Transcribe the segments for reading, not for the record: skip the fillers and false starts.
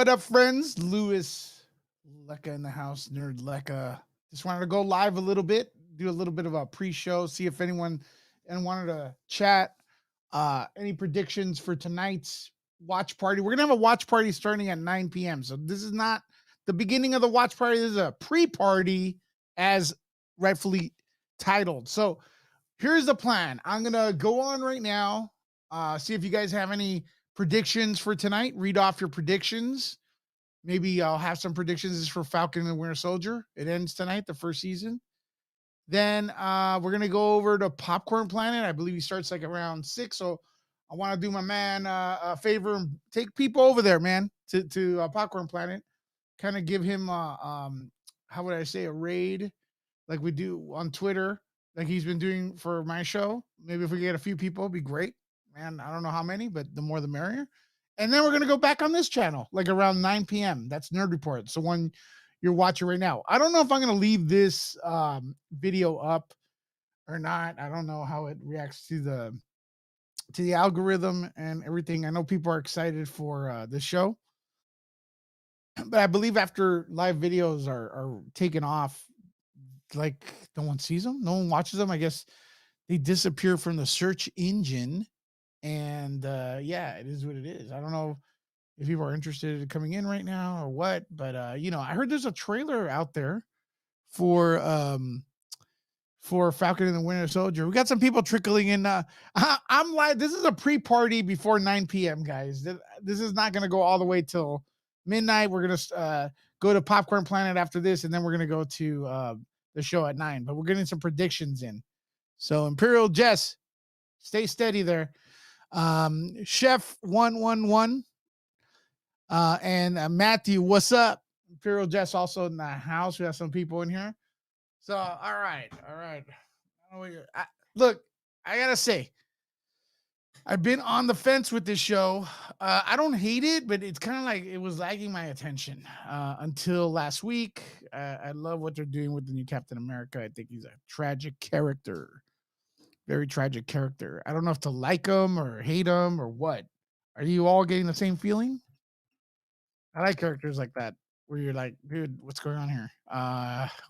What up, friends? Lewis Lecca in the house, Nerd Lecca. Just wanted to go live a little bit, do a little bit of a pre-show, see if anyone and wanted to chat. Any predictions for tonight's watch party? We're gonna have a watch party starting at 9 p.m. So this is not the beginning of the watch party. This is a pre-party, as rightfully titled. So here's the plan. I'm gonna go on right now. See if you guys have any predictions for tonight. Read off your predictions. Maybe I'll have some predictions. This is for Falcon and the Winter Soldier. It ends tonight, the first season. Then we're gonna go over to Popcorn Planet. I believe he starts like around 6. So I want to do my man a favor and take people over there, man, to Popcorn Planet. Kind of give him how would I say, a raid like we do on Twitter, like he's been doing for my show. Maybe if we get a few people, it'd be great. Man, I don't know how many, but the more the merrier. And then we're gonna go back on this channel, like around 9 p.m. That's Nerd Report. So one you're watching right now. I don't know if I'm gonna leave this video up or not. I don't know how it reacts to the algorithm and everything. I know people are excited for the show, but I believe after live videos are taken off, like no one sees them, no one watches them. I guess they disappear from the search engine, and yeah, it is what it is. I don't know if people are interested in coming in right now or what, but I heard there's a trailer out there for Falcon and the Winter Soldier. We got some people trickling in. I'm like, this is a pre-party before 9 p.m., guys. This is not going to go all the way till midnight. We're going to go to Popcorn Planet after this, and then we're going to go to the show at 9. But we're getting some predictions in. So Imperial Jess, stay steady there. Chef 111 and Matthew, what's up? Imperial Jess also in the house. We have some people in here. So, all right. Look, I gotta say, I've been on the fence with this show. I don't hate it, but it's kind of like it was lagging my attention until last week. I love what they're doing with the new Captain America. I think he's a tragic character, very tragic character. I don't know if to like him or hate him or what. Are you all getting the same feeling? I like characters like that where you're like, dude, what's going on here?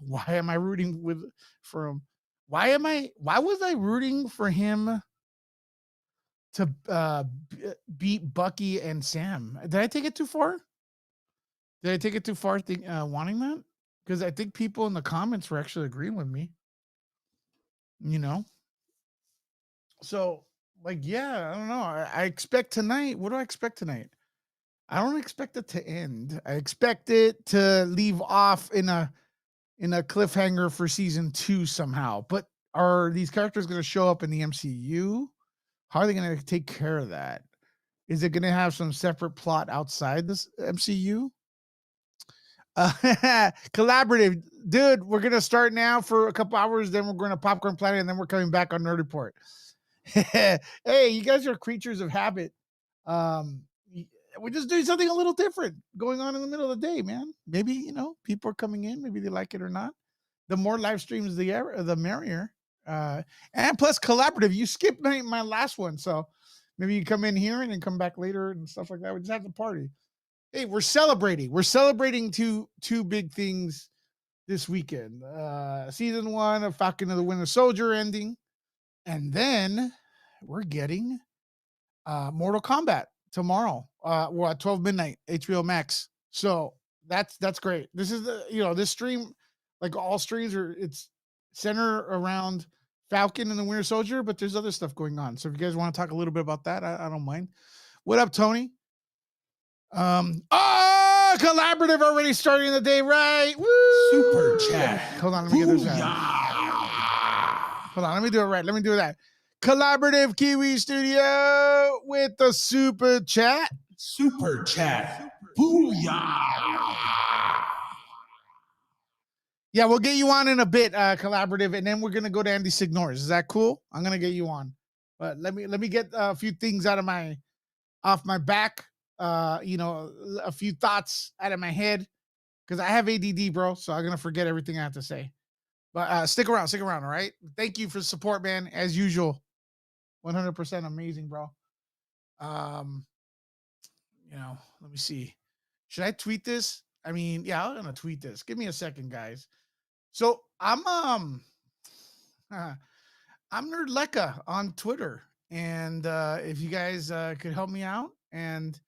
Why am I rooting for him? Why was I rooting for him to beat Bucky and Sam? Did I take it too far? Wanting that? Because I think people in the comments were actually agreeing with me. So like, yeah, I don't know. I expect tonight. What do I expect tonight? I don't expect it to end. I expect it to leave off in a cliffhanger for season 2 somehow. But are these characters going to show up in the MCU? How are they going to take care of that? Is it going to have some separate plot outside this MCU? Collaborative, dude. We're going to start now for a couple hours. Then we're going to Popcorn Planet, and then we're coming back on Nerd Report. Hey, you guys are creatures of habit. We're just doing something a little different going on in the middle of the day, man. Maybe, people are coming in. Maybe they like it or not. The more live streams, the merrier. And plus collaborative. You skipped my last one. So maybe you come in here and then come back later and stuff like that. We just have the party. Hey, we're celebrating. We're celebrating two big things this weekend. Season 1 of Falcon and the Winter Soldier ending. And then we're getting Mortal Kombat tomorrow. We're at 12 midnight, HBO Max. So that's great. This is this stream, like all streams it's centered around Falcon and the Winter Soldier, but there's other stuff going on. So if you guys want to talk a little bit about that, I don't mind. What up, Tony? Collaborative already starting the day, right? Woo! Super chat. Hold on, let me get this out. Hold on, let me do it right. Let me do that. Collaborative Kiwi Studio with the super chat. Super chat. Booyah! Yeah, we'll get you on in a bit, Collaborative, and then we're gonna go to Andy Signors. Is that cool? I'm gonna get you on, but let me get a few things off my back. A few thoughts out of my head because I have ADD, bro. So I'm gonna forget everything I have to say. But stick around, all right? Thank you for the support, man, as usual. 100% amazing, bro. Let me see. Should I tweet this? I mean, yeah, I'm gonna tweet this. Give me a second, guys. So uh, I'm Nerd Lecca on Twitter, and if you guys could help me out and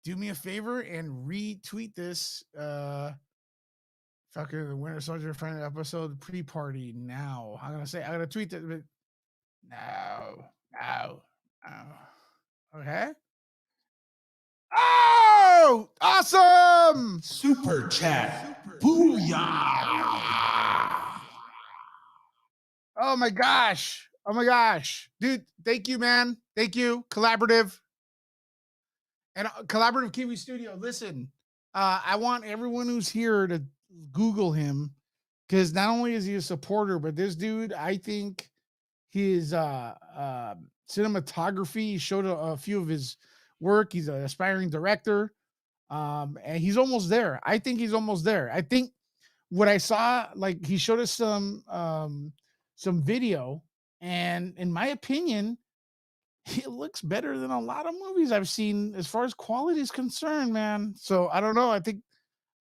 do me a favor and retweet this Falcon the Winter Soldier friend episode pre-party now. I'm gonna tweet it, but no, no, no. Okay. Oh, awesome! Super chat. Booyah! Oh my gosh. Oh my gosh. Dude, thank you, man. Thank you. Collaborative and Collaborative Kiwi Studio. Listen, I want everyone who's here to Google him because not only is he a supporter, but this dude, I think his cinematography, he showed a few of his work. He's an aspiring director. And he's almost there. I think he's almost there. I think what I saw, like he showed us some video, and in my opinion, it looks better than a lot of movies I've seen as far as quality is concerned, man. So I don't know. I think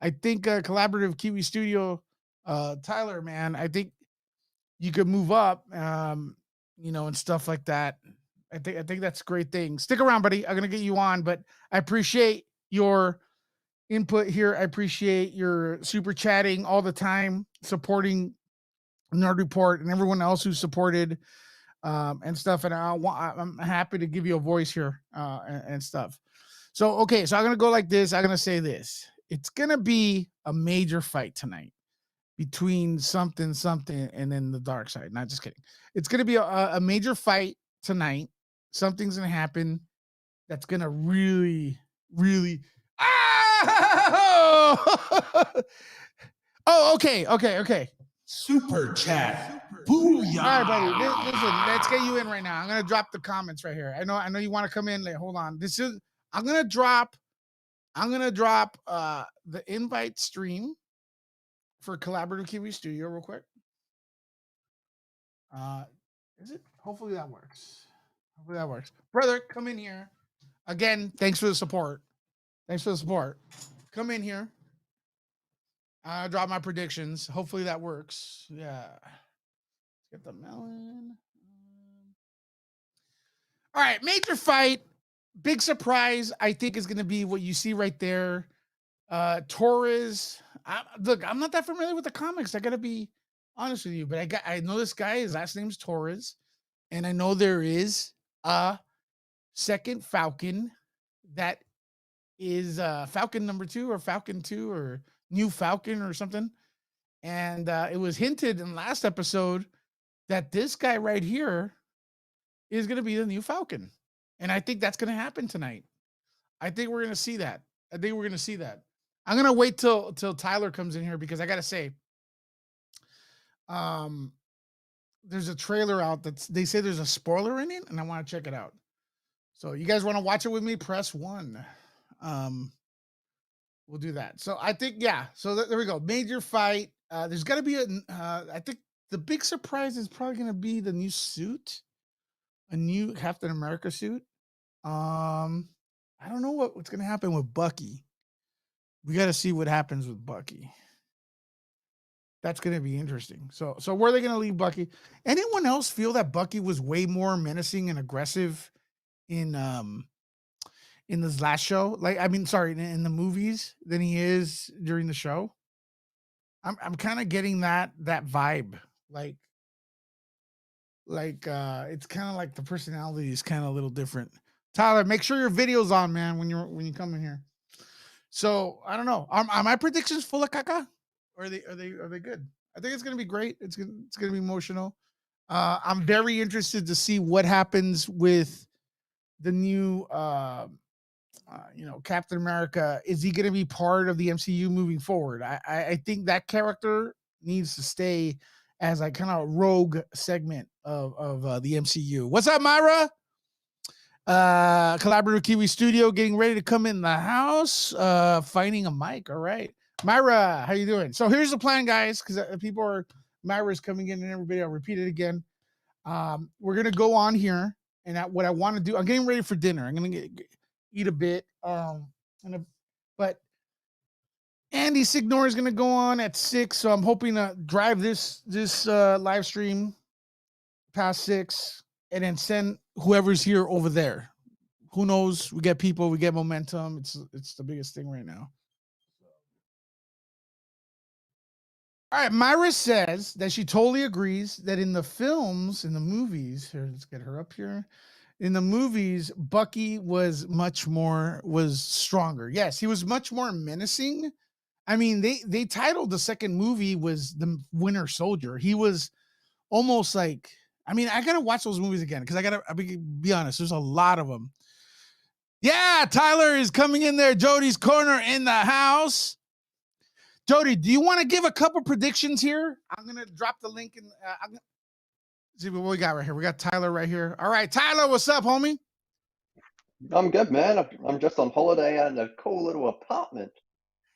Collaborative Kiwi Studio, Tyler, man, I think you could move up, and stuff like that. I think that's a great thing. Stick around, buddy. I'm gonna get you on, but I appreciate your input here. I appreciate your super chatting all the time, supporting Nerd Report and everyone else who supported and stuff. And I'm happy to give you a voice here and stuff. So, okay, so I'm going to go like this. I'm going to say this. It's going to be a major fight tonight between something, and then the dark side. Not just kidding. It's going to be a major fight tonight. Something's going to happen that's going to really, really. Oh! Oh, okay. Super chat. All right, buddy. Booyah! Listen, let's get you in right now. I'm gonna drop the comments right here. I know you want to come in. Like, hold on. I'm gonna drop the invite stream for Collaborative Kiwi Studio real quick. Uh is it? Hopefully that works. Brother, come in here. Again, thanks for the support. Come in here. I drop my predictions. Hopefully that works. Yeah. Let's get the melon. All right, major fight. Big surprise, I think, is going to be what you see right there. Torres. Look, I'm not that familiar with the comics. I got to be honest with you, but I know this guy. His last name's Torres, and I know there is a second Falcon that is Falcon number 2 or Falcon 2 or New Falcon or something. And it was hinted in the last episode that this guy right here is going to be the new Falcon. And I think that's going to happen tonight. I think we're going to see that. I'm going to wait till Tyler comes in here because I got to say, there's a trailer out they say there's a spoiler in it, and I want to check it out. So you guys want to watch it with me? Press 1. We'll do that. So I think, yeah. So there we go. Major fight. There's got to be I think the big surprise is probably going to be the new suit, a new Captain America suit. I don't know what's going to happen with Bucky. We got to see what happens with Bucky. That's going to be interesting. So where are they going to leave Bucky? Anyone else feel that Bucky was way more menacing and aggressive in this last show? Like, I mean, sorry, in the movies than he is during the show? I'm kind of getting that vibe. Like it's kind of like the personality is kind of a little different. Tyler, make sure your video's on, man, when you come in here. So I don't know. Are my predictions full of caca? Or are they good? I think it's gonna be great. It's gonna be emotional. I'm very interested to see what happens with the new Captain America. Is he gonna be part of the MCU moving forward? I think that character needs to stay as a kind of rogue segment of the MCU. What's up, Myra? Collaborative Kiwi Studio getting ready to come in the house. Finding a mic. All right, Myra, how you doing? So here's the plan, guys, because Myra's coming in, and everybody, I'll repeat it again. We're gonna go on here, and what I want to do, I'm getting ready for dinner. I'm gonna eat a bit, but Andy Signor is going to go on at 6, so I'm hoping to drive this live stream past 6 and then send whoever's here over there. Who knows? We get people, we get momentum. It's the biggest thing right now. All right, Myra says that she totally agrees that in the films, in the movies, here, let's get her up here. In the movies, Bucky was stronger. Yes, he was much more menacing. I mean, they titled the second movie was The Winter Soldier. He was almost like, I mean, I gotta watch those movies again because I be honest. There's a lot of them. Yeah, Tyler is coming in there. Jody's Corner in the house. Jody, do you want to give a couple predictions here? I'm gonna drop the link in. See what we got right here. We got Tyler right here. All right, Tyler, what's up, homie? I'm good, man. I'm just on holiday in a cool little apartment.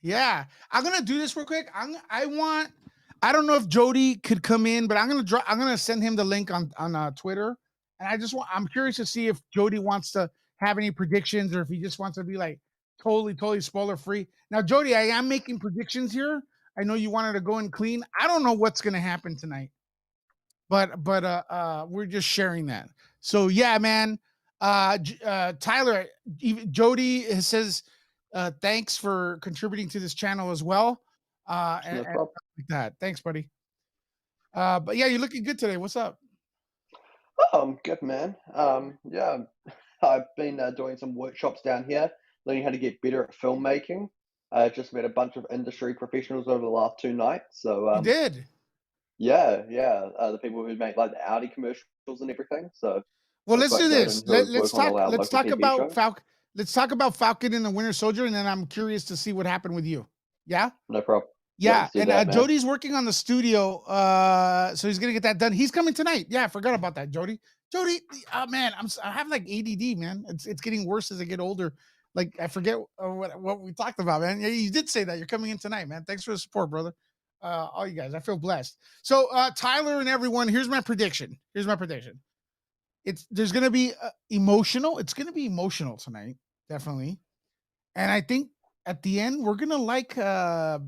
Yeah, I'm gonna do this real quick. I don't know if Jody could come in, but I'm gonna send him the link on Twitter, and I'm curious to see if Jody wants to have any predictions or if he just wants to be like totally spoiler free. Now, Jody, I am making predictions here. I know you wanted to go in clean. I don't know what's gonna happen tonight, but we're just sharing that. So yeah, man. Tyler, Jody says thanks for contributing to this channel as well. And problem. like that. Thanks, buddy. But yeah, you're looking good today. What's up? Oh, I'm good, man. Yeah, I've been doing some workshops down here, learning how to get better at filmmaking. I just met a bunch of industry professionals over the last 2 nights. So, You did. yeah, the people who make like the Audi commercials and everything. So Well, it was let's do quite good, this. and who Let's work on talk. all our Let's local talk TV about shows. Falcon. Let's talk about Falcon and the Winter Soldier, and then I'm curious to see what happened with you. Yeah. No problem. Yeah, Let's do and that, man. Jody's working on the studio, so he's gonna get that done. He's coming tonight. Yeah, I forgot about that, Jody. Jody, man, I have like ADD, man. It's getting worse as I get older. Like I forget what we talked about, man. Yeah, you did say that you're coming in tonight, man. Thanks for the support, brother. All you guys, I feel blessed. So, Tyler and everyone, here's my prediction. There's gonna be emotional. It's gonna be emotional tonight, definitely. And I think at the end we're gonna like the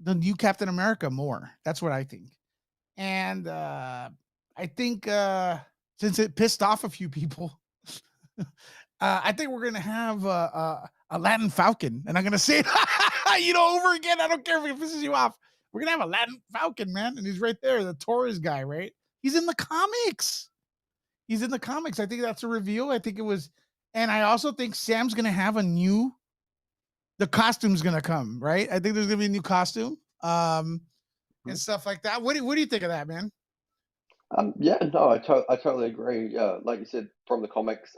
new Captain America more. That's what I think. And I think since it pissed off a few people, I think we're gonna have a Latin Falcon, and I'm gonna say it, over again. I don't care if it pisses you off. We're gonna have a Latin Falcon, man, and he's right there, the Torres guy, right? He's in the comics. He's in the comics. I think that's a reveal. I think it was, and I also think Sam's gonna have the costume's gonna come, right? I think there's gonna be a new costume, and stuff like that. What do you think of that, man? Yeah, no, I totally agree. Yeah, like you said, from the comics,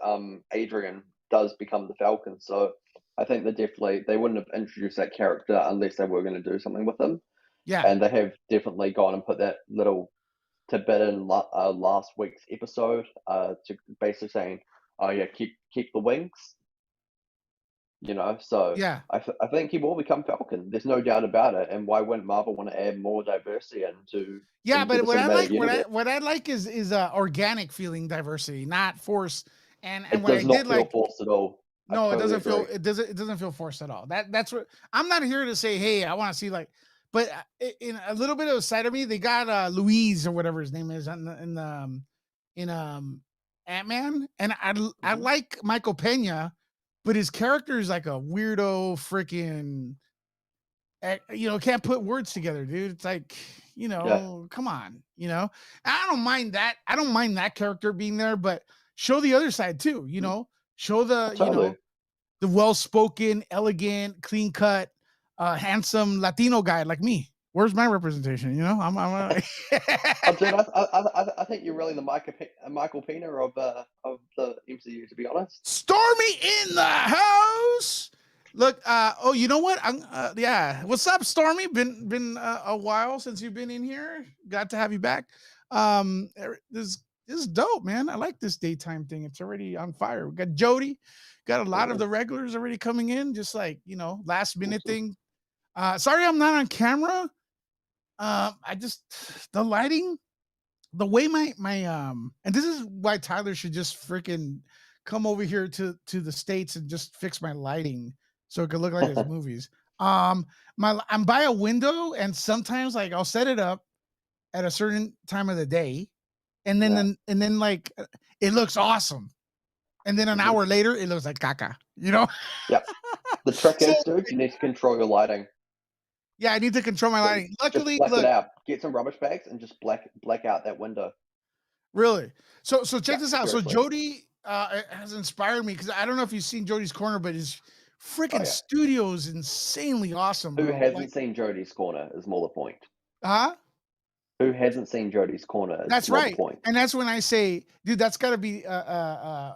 Adrian does become the Falcon. So I think they wouldn't have introduced that character unless they were going to do something with him. Yeah, And they have definitely gone and put that little tidbit in last week's episode, to basically saying, "Oh yeah, keep the wings." So yeah, I think he will become Falcon. There's no doubt about it. And why wouldn't Marvel want to add more diversity yeah. into But the cinematic universe? what I like is organic feeling diversity, not force. And It what I does did not feel like, forced at all. I no, totally agree. it doesn't feel forced at all. That's what I'm not here to say. Hey, I want to see like, but in a little bit of a side of me, they got Louise or whatever his name is in Ant-Man, and I Mhm. like Michael Pena, but his character is like a weirdo freaking can't put words together, dude. It's like, Yeah, come on, I don't mind that. I don't mind that character being there, but show the other side too, mhm. show Totally. the well-spoken, elegant, clean cut, handsome Latino guy like me. Where's my representation? I'm Oh, dude, I think you're really the Michael Pena of the MCU, to be honest. Stormy in the house. Look, oh, you know what? Yeah. What's up, Stormy? Been a while since you've been in here. Glad to have you back. This is dope, man. I like this daytime thing. It's already on fire. We got Jody, got a lot of Yeah, the regulars already coming in, just like last minute awesome. thing. Sorry, I'm not on camera. I just the lighting, the way and this is why Tyler should just freaking come over here to the States and just fix my lighting so it could look like his movies. I'm by a window, and sometimes like I'll set it up at a certain time of the day, and then like it looks awesome, and then an hour later it looks like caca. Yep. The trick So is, dude, you need to control your lighting. yeah, I need to control my So lighting. just Luckily, black it look, out. Get some rubbish bags and just black out that window. really. So check Yeah, this out. So seriously. Jody has inspired me because I don't know if you've seen Jody's Corner, but his freaking yeah. studio is insanely awesome, Who bro. hasn't Like, seen Jodie's Corner is more the point. huh? Who hasn't seen Jodie's Corner is That's more the right. point. And that's when I say, dude, that's got to be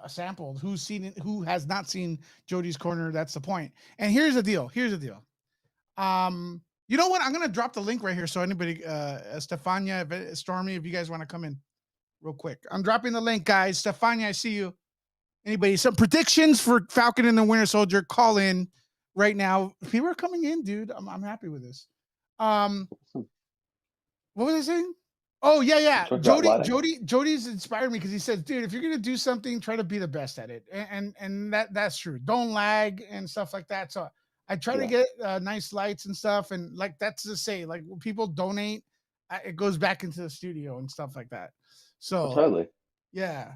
sampled. Who's seen it? Who has not seen Jody's Corner? That's the point. And here's the deal. You know what? I'm gonna drop the link right here so anybody, Stefania, Stormy, if you guys want to come in real quick, I'm dropping the link, guys. Stefania, I see you. Anybody, some predictions for Falcon and the Winter Soldier? Call in right now. People are coming in, dude. I'm happy with this. What was I saying? Oh yeah. Jody's inspired me because he says, dude, if you're gonna do something, try to be the best at it, and that's true. Don't lag and stuff like that. So I try to get nice lights and stuff, and like that's to say, like when people donate, it goes back into the studio and stuff like that. So Totally. yeah.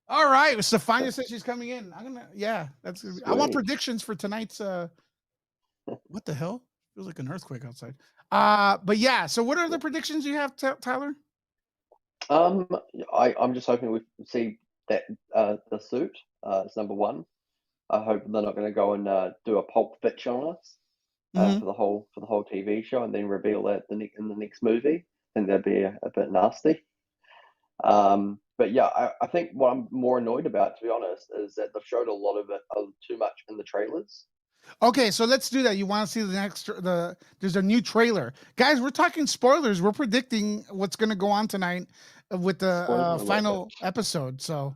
All right, Stefania says she's coming in. That's gonna be, I want predictions for tonight's. What the hell? Feels like an earthquake outside. But yeah. So what are the predictions you have, Tyler? I'm just hoping we see that the suit is number one. I hope they're not going to go and do a Pulp Fiction on us for the whole TV show and then reveal that in the next movie. I think that'd be a bit nasty. But yeah, I think what I'm more annoyed about, to be honest, is that they've showed a lot of it too much in the trailers. Okay, so let's do that. You want to see there's a new trailer. Guys, we're talking spoilers. We're predicting what's going to go on tonight with the final episode. So,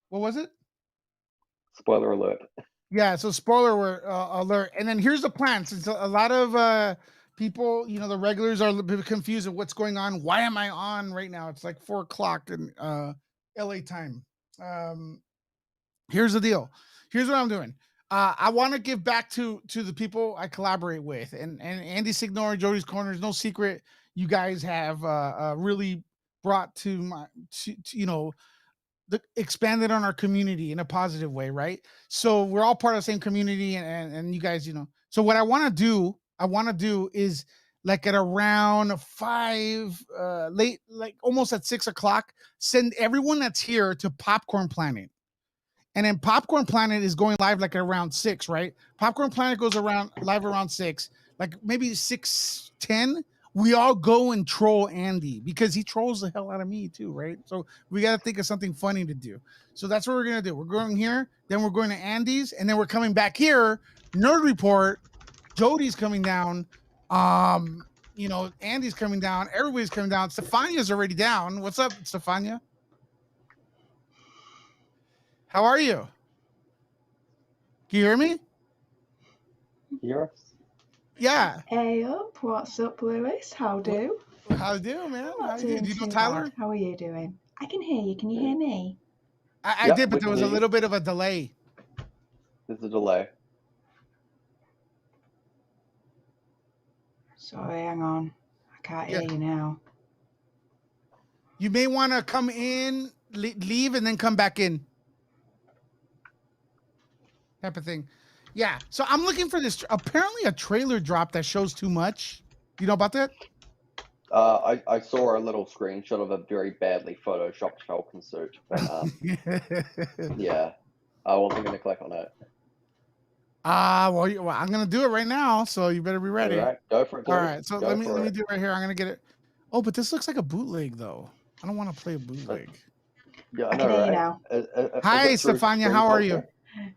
what was it? Spoiler alert. Yeah, so spoiler alert. And then here's the plan. Since a lot of people, the regulars are a little bit confused of what's going on. Why am I on right now? It's like 4:00 in LA time. Here's the deal. Here's what I'm doing. I want to give back to the people I collaborate with, and Andy Signore, Jody's Corner. Is no secret. You guys have really brought to expanded on our community in a positive way, right? So we're all part of the same community, and you guys, So what I want to do is like at around 5, late, like almost at 6:00, send everyone that's here to Popcorn Planet. And then Popcorn Planet is going live like around 6, right? Popcorn Planet goes live around 6, like maybe 6:10. We all go and troll Andy because he trolls the hell out of me too, right? So we got to think of something funny to do. So that's what we're gonna do. We're going here, then we're going to Andy's, and then we're coming back here. Nerd Report. Jody's coming down. Andy's coming down. Everybody's coming down. Stefania's already down. What's up, Stefania? How are you? Can you hear me? Hear us? Yeah. Hey up, what's up, Lewis? How do? How do, man? How do you know Tyler? Bad. How are you doing? I can hear you. Can you hear me? I did, but there was a little bit of a delay. There's a delay. Sorry, hang on. I can't hear you now. You may want to come in, leave, and then come back in. Type of thing. Yeah. So I'm looking for this. Apparently, a trailer drop that shows too much. You know about that? I saw a little screenshot of a very badly photoshopped Falcon suit, but yeah, I wasn't going to click on it. Well, I'm gonna do it right now, so you better be ready. All right, go for it. All right, so let me do it right here. I'm gonna get it. Oh, but this looks like a bootleg though. I don't want to play a bootleg. Yeah, I know, right? Now. Hi, Stefania. How are you?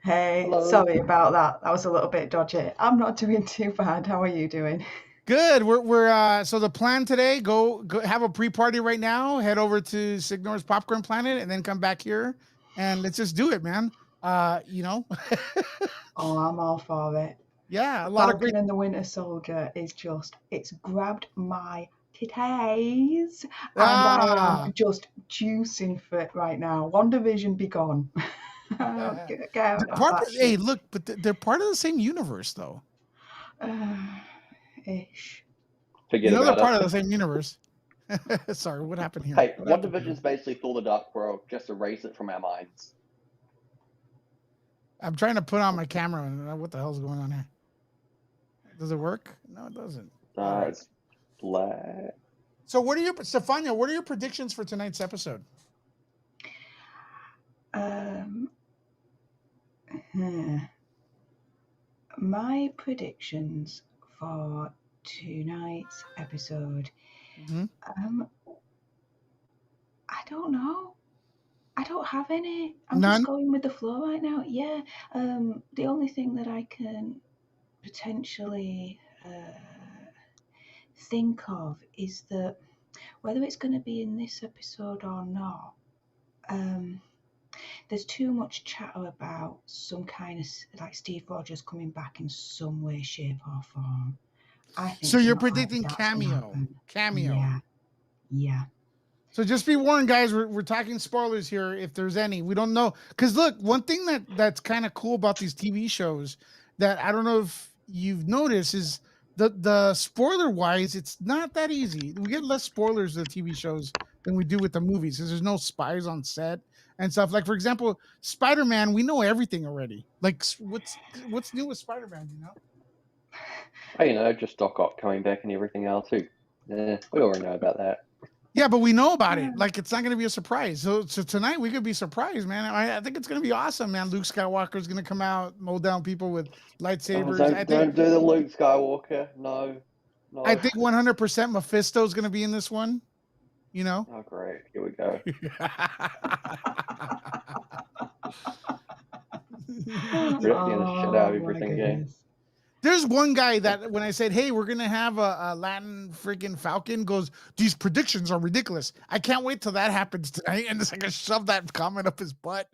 Hey, hello. Sorry about that. That was a little bit dodgy. I'm not doing too bad. How are you doing? Good. We're so the plan today, go have a pre-party right now, head over to Signor's Popcorn Planet, and then come back here and let's just do it, man. Oh, I'm all for it. Yeah, a lot Falcon of great. And the Winter Soldier is it's grabbed my titties, and I am just juicing for it right now. WandaVision be gone. Hey, look, but they're part of the same universe, though. Ish. Forget They're about part it. of the same universe. Sorry, what happened here? Hey, What happened WandaVision's here? basically Thor the Dark World. Just erase it from our minds. I'm trying to put on my camera and what the hell's going on here? Does it work? No, it doesn't. All right. It's black. So Stefania, what are your predictions for tonight's episode? My predictions for tonight's episode. Mm-hmm. I don't know. I don't have any. I'm None? just going with the flow right now. Yeah. The only thing that I can potentially think of is that whether it's going to be in this episode or not, there's too much chatter about some kind of like Steve Rogers coming back in some way, shape, or form. I think So you're not likely predicting that's going to cameo. happen. Cameo. Yeah. So just be warned, guys. We're talking spoilers here, if there's any. We don't know, because look, one thing that's kind of cool about these TV shows that I don't know if you've noticed is the spoiler wise, it's not that easy. We get less spoilers with the TV shows than we do with the movies, because there's no spies on set and stuff. Like for example, Spider-Man, we know everything already. Like what's new with Spider-Man? You know. Oh, just Doc Ock coming back and everything else too. Yeah, we already know about that. Yeah, but we know about it. Like it's not going to be a surprise. So tonight we could be surprised, man. I think it's going to be awesome, man. Luke Skywalker's going to come out, mow down people with lightsabers. Don't do the Luke Skywalker. No. I think 100% Mephisto's going to be in this one. You know. Oh great, here we go. Ripping the shit out of everything again. There's one guy that when I said, "Hey, we're gonna have a Latin freaking Falcon," goes, "These predictions are ridiculous. I can't wait till that happens tonight." And it's like I shove that comment up his butt.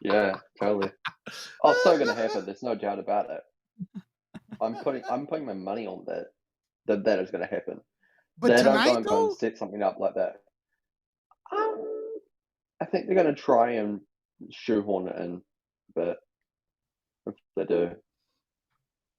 Yeah, totally. Oh, it's so gonna happen. There's no doubt about it. I'm putting my money on that is gonna happen. But they tonight, don't go and set something up like that. I think they're gonna try and shoehorn it in, but if they do.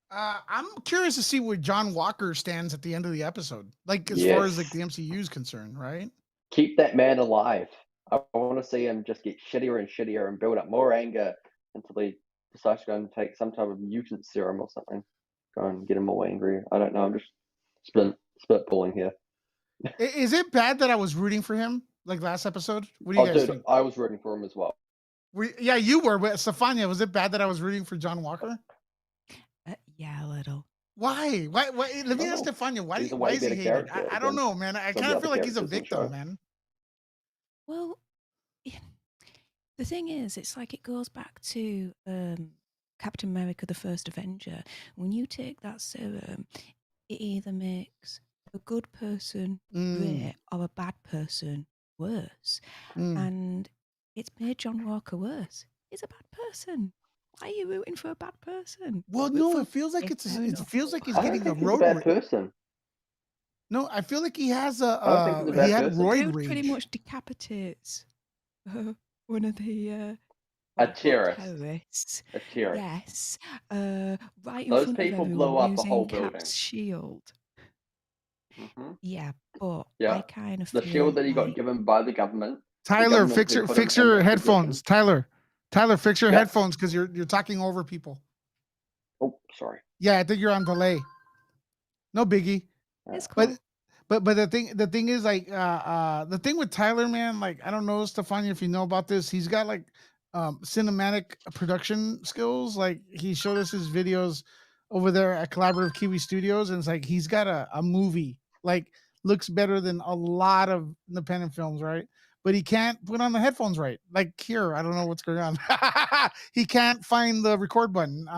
I'm curious to see where John Walker stands at the end of the episode. Like as far as like the MCU is concerned, right? Keep that man alive. I want to see him just get shittier and shittier and build up more anger until he decides to go and take some type of mutant serum or something. Go and get him more angry. I don't know. I'm just spitballing here. Is it bad that I was rooting for him like last episode? What do you guys think? I was rooting for him as well. Yeah, you were. But Stefania, was it bad that I was rooting for John Walker? Yeah, a little. Why? Let me ask Stefania. Why is he hated? I don't know, man. I kind of feel like he's a victim, man. Well, the thing is, it's like it goes back to Captain America: The First Avenger. When you take that serum, it either makes a good person great or a bad person worse. And it's made John Walker worse. He's a bad person. Why are you rooting for a bad person? Well, no, it feels like it feels like he's getting a road bad person. No, I feel like he has he had roid rage. Pretty much decapitates one of the a terrorist. Terrorists. A terrorist. Yes. Right in Those front people of blow up using a whole Cap's building. shield. Mm-hmm. Yeah, but I kind of the shield that he got given by the government. Tyler, fix your headphones. Tyler, fix your headphones because you're talking over people. Oh, sorry. Yeah, I think you're on delay. No biggie. It's cool. But the thing is like the thing with Tyler, man, like I don't know, Stefania, if you know about this, he's got like cinematic production skills. Like he showed us his videos over there at Collaborative Kiwi Studios, and it's like he's got a movie like looks better than a lot of independent films, right? But he can't put on the headphones right. Like here, I don't know what's going on. He can't find the record button.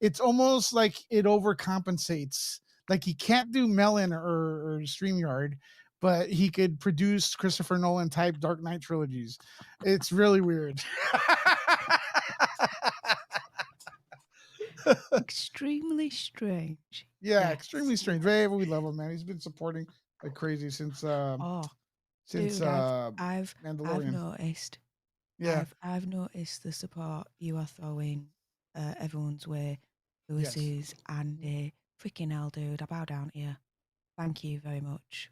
It's almost like it overcompensates. Like he can't do Melon or StreamYard, but he could produce Christopher Nolan type Dark Knight trilogies. It's really weird. Extremely strange. Yeah, yes. Extremely strange. Ray, we love him, man. He's been supporting like crazy since I've noticed. Yeah, I've noticed the support you are throwing everyone's way Ulysses, Andy, freaking hell, dude, I bow down to you. Thank you very much.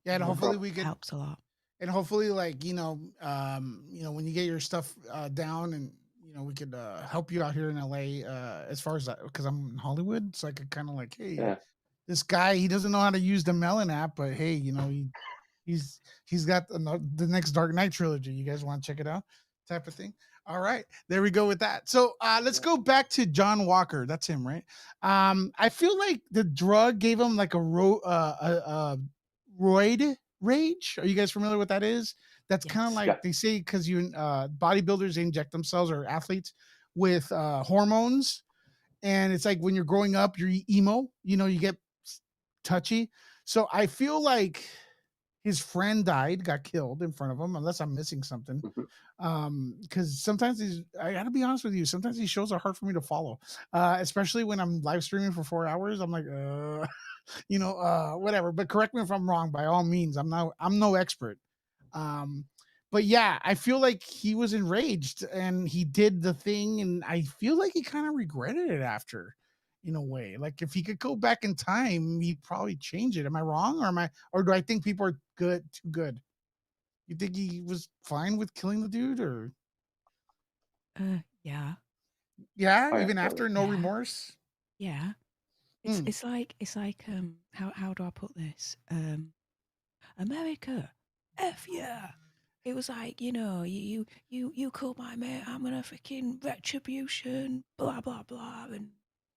Yeah, and It hopefully we could, helps a lot. and hopefully, like when you get your stuff down, and we could help you out here in LA, as far as that, because I'm in Hollywood, so I could kind of like, hey, Yeah. this guy, he doesn't know how to use the Melon app, but hey, he's got the next Dark Knight trilogy. You guys want to check it out, type of thing. All right, there we go with that. So let's go back to John Walker. That's him, right? I feel like the drug gave him like a roid rage. Are you guys familiar with that is? That's kind of Yes. like Yeah. they say, because bodybuilders inject themselves, or athletes, with hormones, and it's like when you're growing up, you're emo. You get touchy. So I feel like his friend got killed in front of him, unless I'm missing something. Because sometimes I gotta be honest with you, sometimes these shows are hard for me to follow, especially when I'm live streaming for 4 hours. I'm like, whatever. But correct me if I'm wrong, by all means. I'm no expert. Um, but yeah, I feel like he was enraged and he did the thing, and I feel like he kind of regretted it after, in a way. Like if he could go back in time, he'd probably change it. Am I wrong, or do I think people are too good? You think he was fine with killing the dude, or Yeah. yeah, Oh, yeah, even totally. after, no Yeah. remorse? Yeah. It's like how do I put this? America, F yeah. It was like, you killed my mate, I'm gonna freaking retribution, blah blah blah, and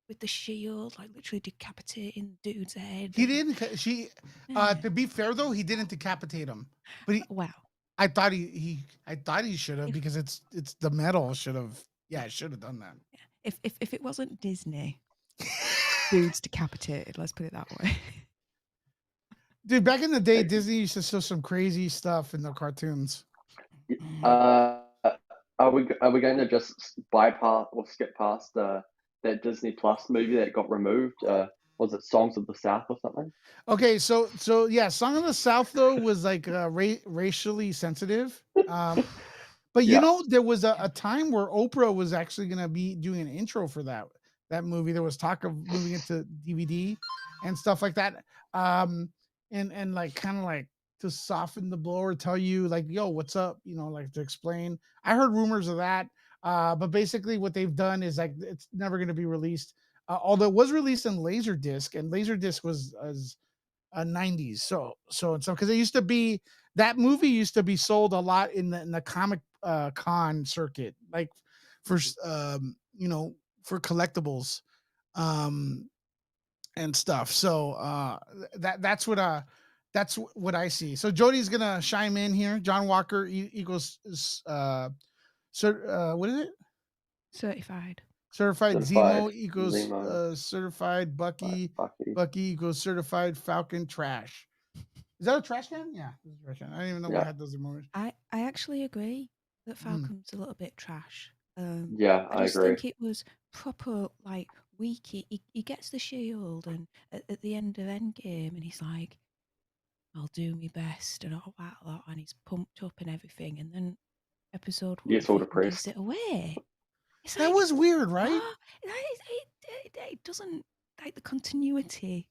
with the shield, like literally decapitating the dude's head. He and- didn't. Yeah. To be fair though, he didn't decapitate him, but Wow. I thought he should have, because it's the metal should have. Yeah, it should have done that. If it wasn't Disney, dude's decapitated. Let's put it that way. Dude, back in the day, Disney used to show some crazy stuff in the cartoons. Are we going to just bypass or skip past that Disney Plus movie that got removed? Was it Songs of the South or something? Okay, so yeah, Song of the South though was like racially sensitive. But Yeah. there was a time where Oprah was actually gonna be doing an intro for that movie. There was talk of moving it to DVD and stuff like that. And like kind of like to soften the blow, or tell you like, yo, what's up? Like to explain. I heard rumors of that. But basically what they've done is like it's never gonna be released. Although it was released in Laserdisc, and Laserdisc was as 90s. So and so, because it used to be, that movie used to be sold a lot in the comic con circuit, like for for collectibles and stuff. So that's what I see. So Jody's gonna chime in here. John Walker equals what is it? Certified. Certified Certified Zemo equals Zemo. certified Bucky. Bucky. Bucky equals certified Falcon trash. Is that a trash can? Yeah, it's a trash can. I didn't even know we Yeah. had those emojis. I actually agree that Falcon's a little bit trash. Yeah, I I just agree. think it was proper like weak. He gets the shield, and at the end of Endgame, and he's like, "I'll do my best," and all that lot, and he's pumped up and everything, and then episode one, Gets all he freaking gives depressed. it away. It's That like, was weird, right? it doesn't, like, the continuity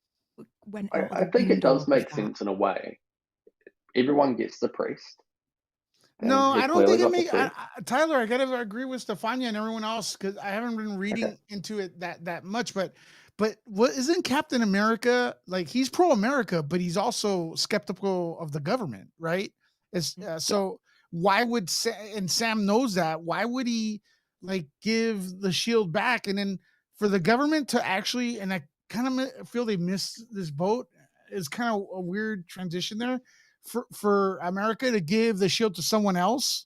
went I out of the think it window does make with that. sense in a way. Everyone gets depressed. No, And he I don't think clearly it got make. depressed. Tyler, I gotta agree with Stefania and everyone else, because I haven't been reading Okay. into it that much. But what isn't Captain America like? He's pro America, but he's also skeptical of the government, right? It's so why would and Sam knows that? Why would he like give the shield back, and then for the government to actually? And I kind of feel they missed this boat. Is kind of a weird transition there. For America to give the shield to someone else,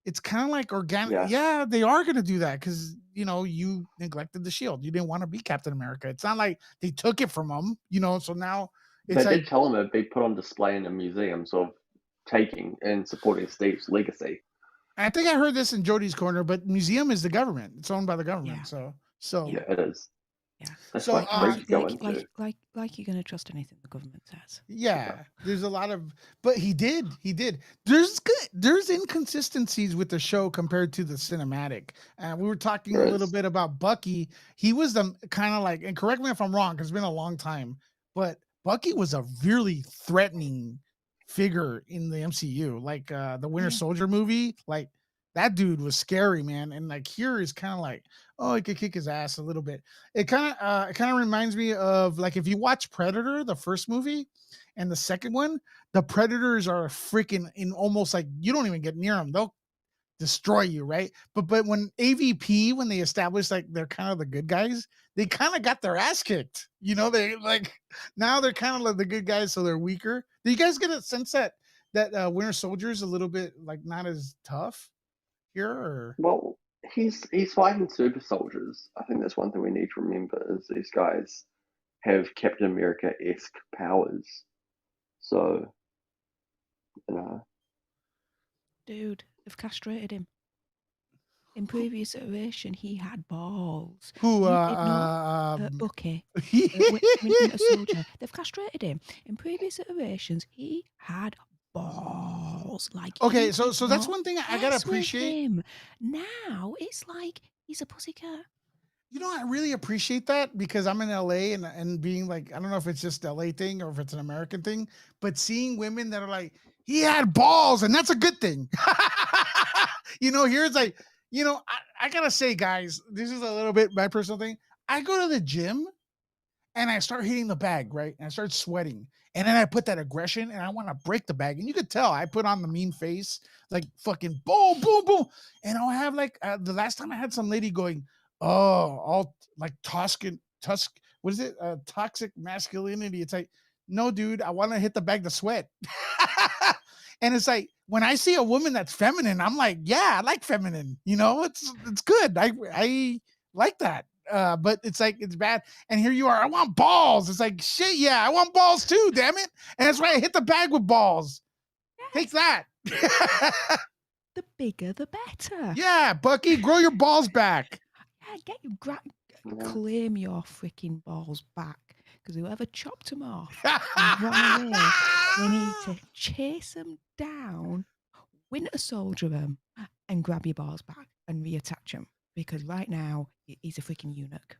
it's kind of like organic. Yeah. Yeah, they are going to do that because you neglected the shield. You didn't want to be Captain America. It's not like they took it from him. So now it's They like did tell him it'd be put on display in a museum, sort of taking and supporting Steve's legacy. I think I heard this in Jody's corner, but museum is the government. It's owned by the government. Yeah. So Yeah, it is. Yeah. That's So, like Like, free to go like, into. like you're gonna trust anything the government says. yeah, there's a lot of, but he did. There's inconsistencies with the show compared to the cinematic. We were talking a There little is. bit about Bucky. He was the kind of like, and correct me if I'm wrong, because it's been a long time, but Bucky was a really threatening figure in the MCU. Like the Winter Yeah. Soldier movie, like that dude was scary, man. And like here is kind of like, oh, he could kick his ass a little bit. It kind of reminds me of like if you watch Predator, the first movie, and the second one, the Predators are freaking in almost like you don't even get near them. They'll destroy you, right? But when AVP, when they established like they're kind of the good guys, they kind of got their ass kicked. You know, they like now they're kind of like the good guys, so they're weaker. Do you guys get a sense that Winter Soldier is a little bit like not as tough here? Or Well, he's fighting super soldiers. I think that's one thing we need to remember is these guys have Captain America-esque powers. So, you know, Dude, they've castrated him. In previous iteration, he had balls. who? You did not. Bucky, Winter Soldier. They've castrated him. In previous iterations, he had balls. Like Okay, you so did that's not one thing I gotta mess with appreciate. him. Now it's like he's a pussycat. You know, I really appreciate that because I'm in LA and being like, I don't know if it's just LA thing or if it's an American thing, but seeing women that are like, he had balls, and that's a good thing. You know, here's like, you know, I gotta say, guys, this is a little bit my personal thing. I go to the gym and I start hitting the bag, right? And I start sweating. And then I put that aggression and I want to break the bag. And you could tell I put on the mean face, like fucking boom, boom, boom. And I'll have like the last time I had some lady going, oh, all like what is it? Toxic masculinity. It's like, no, dude, I want to hit the bag to sweat. And it's like when I see a woman that's feminine, I'm like, yeah, I like feminine. You know, it's good. I like that. But it's like it's bad. And here you are. I want balls. It's like shit. Yeah, I want balls too. Damn it! And that's why I hit the bag with balls. Take that. The bigger, the better. Yeah, Bucky, grow your balls back. Yeah, get you yeah. claim your freaking balls back. Because whoever chopped them off and run away, they need to chase them down, Winter Soldier them, and grab your balls back and reattach them. Because right now, he's a freaking eunuch.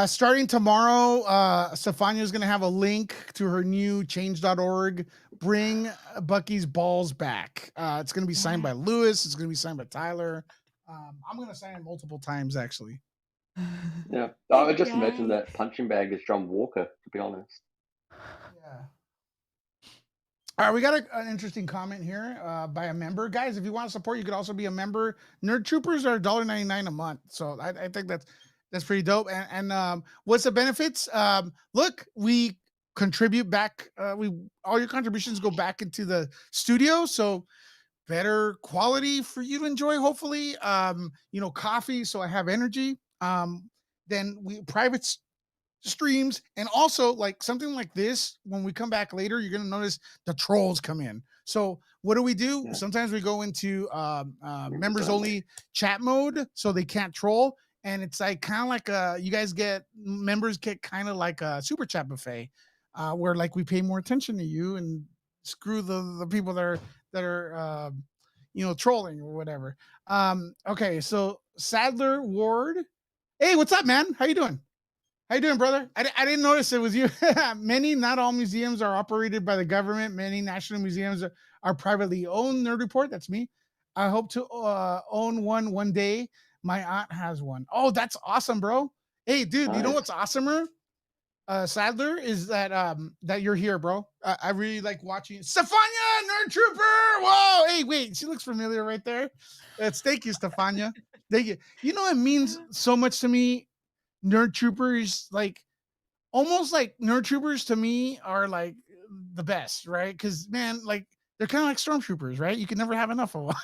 Starting tomorrow, Stefania's gonna have a link to her new change.org. Bring Bucky's balls back. It's gonna be signed by Lewis. It's gonna be signed by Tyler. I'm gonna sign it multiple times actually. Yeah. I would just imagine Yay. that punching bag is John Walker, to be honest. Yeah. All right, we got an interesting comment here by a member. Guys, if you want to support, you could also be a member. Nerd Troopers are $1.99 a month. So I think that's pretty dope. And what's the benefits? Look, we contribute back. All your contributions go back into the studio. So better quality for you to enjoy, hopefully. Coffee, so I have energy. Then we private streams, and also like something like this. When we come back later, you're gonna notice the trolls come in. So what do? Yeah. Sometimes we go into members only chat mode, so they can't troll. And it's like kind of like members get kind of like a super chat buffet, where like we pay more attention to you and screw the people that are trolling or whatever. Okay, so Sadler Ward, hey, what's up, man? How you doing? How you doing, brother? I didn't notice it was you. Not all museums are operated by the government. Many national museums are privately owned. Nerd Report, that's me. I hope to own one day. My aunt has one. Oh, that's awesome, bro. Hey, dude, you know what's awesomer? Sadler, is that you're here, bro. I really like watching Stefania, Nerd Trooper. Whoa, hey, wait, she looks familiar right there. Thank you, Stefania. Thank you. You know, it means so much to me. Nerd Troopers, like almost like Nerd Troopers to me are like the best, right? Because man, like they're kind of like stormtroopers, right? You can never have enough of them.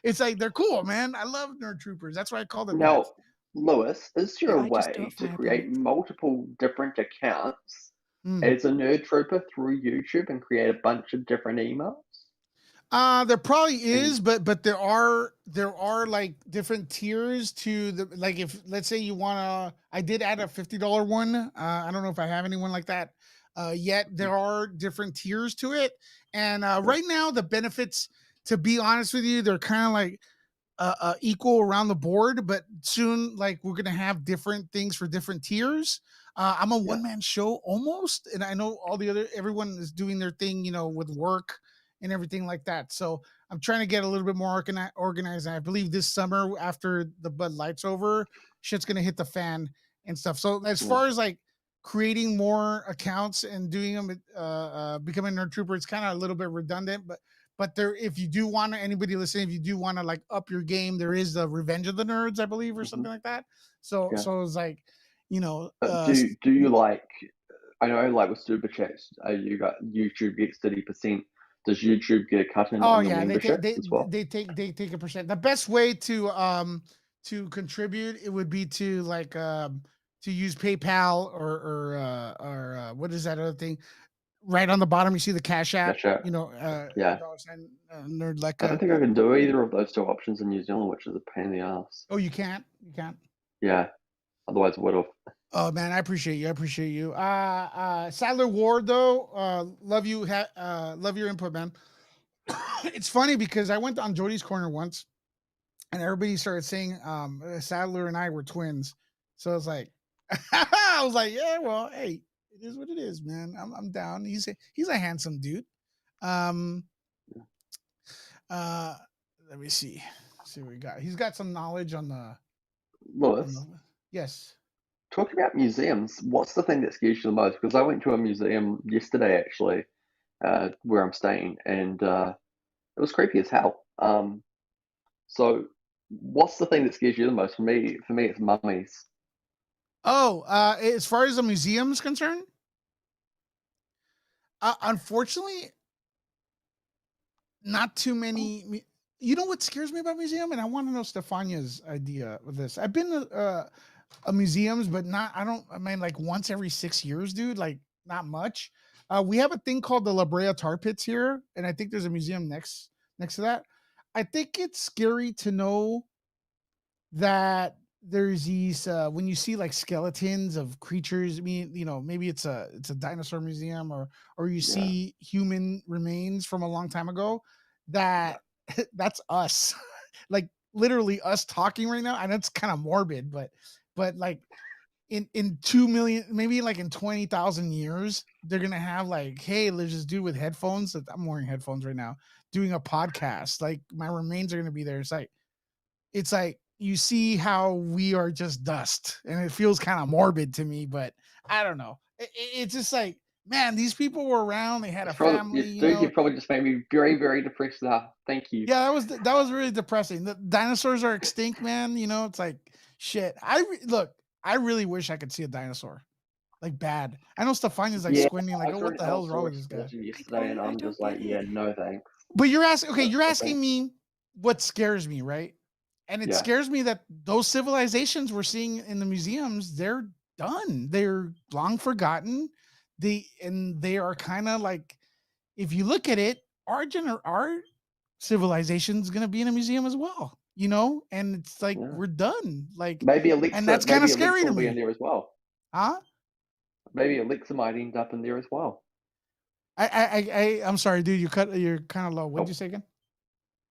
It's like they're cool, man. I love Nerd Troopers. That's why I call them that. Now, Lewis, is there a I just way don't to fire create bullets. multiple different accounts Mm. as a nerd trooper through YouTube and create a bunch of different emails? There probably And is, but there are like different tiers to the, like, if let's say you wanna, I did add a $50 one. I don't know if I have anyone like that yet. There are different tiers to it, and right now the benefits, to be honest with you, they're kind of like equal around the board, but soon, like, we're gonna have different things for different tiers. I'm a yeah, one man show almost, and I know all the other everyone is doing their thing, with work and everything like that. So I'm trying to get a little bit more organized. And I believe this summer, after the Bud Light's over, shit's gonna hit the fan and stuff. So as yeah, far as like creating more accounts and doing them, becoming a nerd trooper, it's kind of a little bit redundant, but there, if you do want to, anybody listening, if you do want to like up your game, there is the Revenge of the Nerds, I believe, or hmm something like that. So yeah. it's like, But do you like? I know, like with super chats, you got YouTube gets 30%. Does YouTube get a cut in oh on your yeah, membership as well? they take a percent. The best way to contribute, it would be to like to use PayPal or what is that other thing? Right on the bottom, you see the Cash App. Gotcha. Yeah, $, Nerd I don't Lecca. think I can do either of those two options in New Zealand, which is a pain in the ass. Oh, you can't. You can't. Yeah, otherwise I would have. Oh man, I appreciate you. I appreciate you. Sadler Ward though, love you. Love your input, man. It's funny because I went on Jody's Corner once, and everybody started saying Sadler and I were twins. So I was like, I was like, yeah, well, hey, it is what it is, man. I'm down. He's a handsome dude. Um, uh, let me see. See what we got. He's got some knowledge on the. Lewis, Yes. talking about museums, what's the thing that scares you the most? Because I went to a museum yesterday, actually, where I'm staying, and it was creepy as hell. So what's the thing that scares you the most? For me, it's mummies. Oh, as far as the museum is concerned, unfortunately, not too many. You know what scares me about museum, and I want to know Stefania's idea with this. I've been to museums, but not. I don't. I mean, like once every 6 years, dude. Like not much. We have a thing called the La Brea Tar Pits here, and I think there's a museum next to that. I think it's scary to know that there's these when you see like skeletons of creatures. I mean, maybe it's a dinosaur museum, or you Yeah, see human remains from a long time ago, yeah, that that's us. Like literally us talking right now. I know it's kind of morbid, but like in 2 million, maybe like in 20,000 years, they're gonna have like, hey, let's just do with headphones. I'm wearing headphones right now, doing a podcast. Like my remains are gonna be there. It's like you see how we are just dust, and it feels kind of morbid to me, but I don't know. It's just like, man, these people were around, they had a it's probably family, you probably just made me very, very depressed now. Thank you. yeah, that was really depressing. The dinosaurs are extinct, man. It's like shit. Look, I really wish I could see a dinosaur, like bad. I know Stefania's like Yeah, squinting, like, oh, what the I hell is wrong saw a with this guy? skeleton yesterday, and I I'm don't just like, get yeah, it. no thanks. But you're asking, okay, you're I asking think, me what scares me, right? And it yeah, scares me that those civilizations we're seeing in the museums, they're done. They're long forgotten. They are kind of like, if you look at it, our civilization's gonna be in a museum as well, and it's like yeah. we're done. Like, Maybe and Alexa, that's kind of maybe scary Alexa to will be in me, there as well. huh? Maybe Alexa might end up in there as well. I'm sorry, dude. You're kind of low. What did you Oh, say again?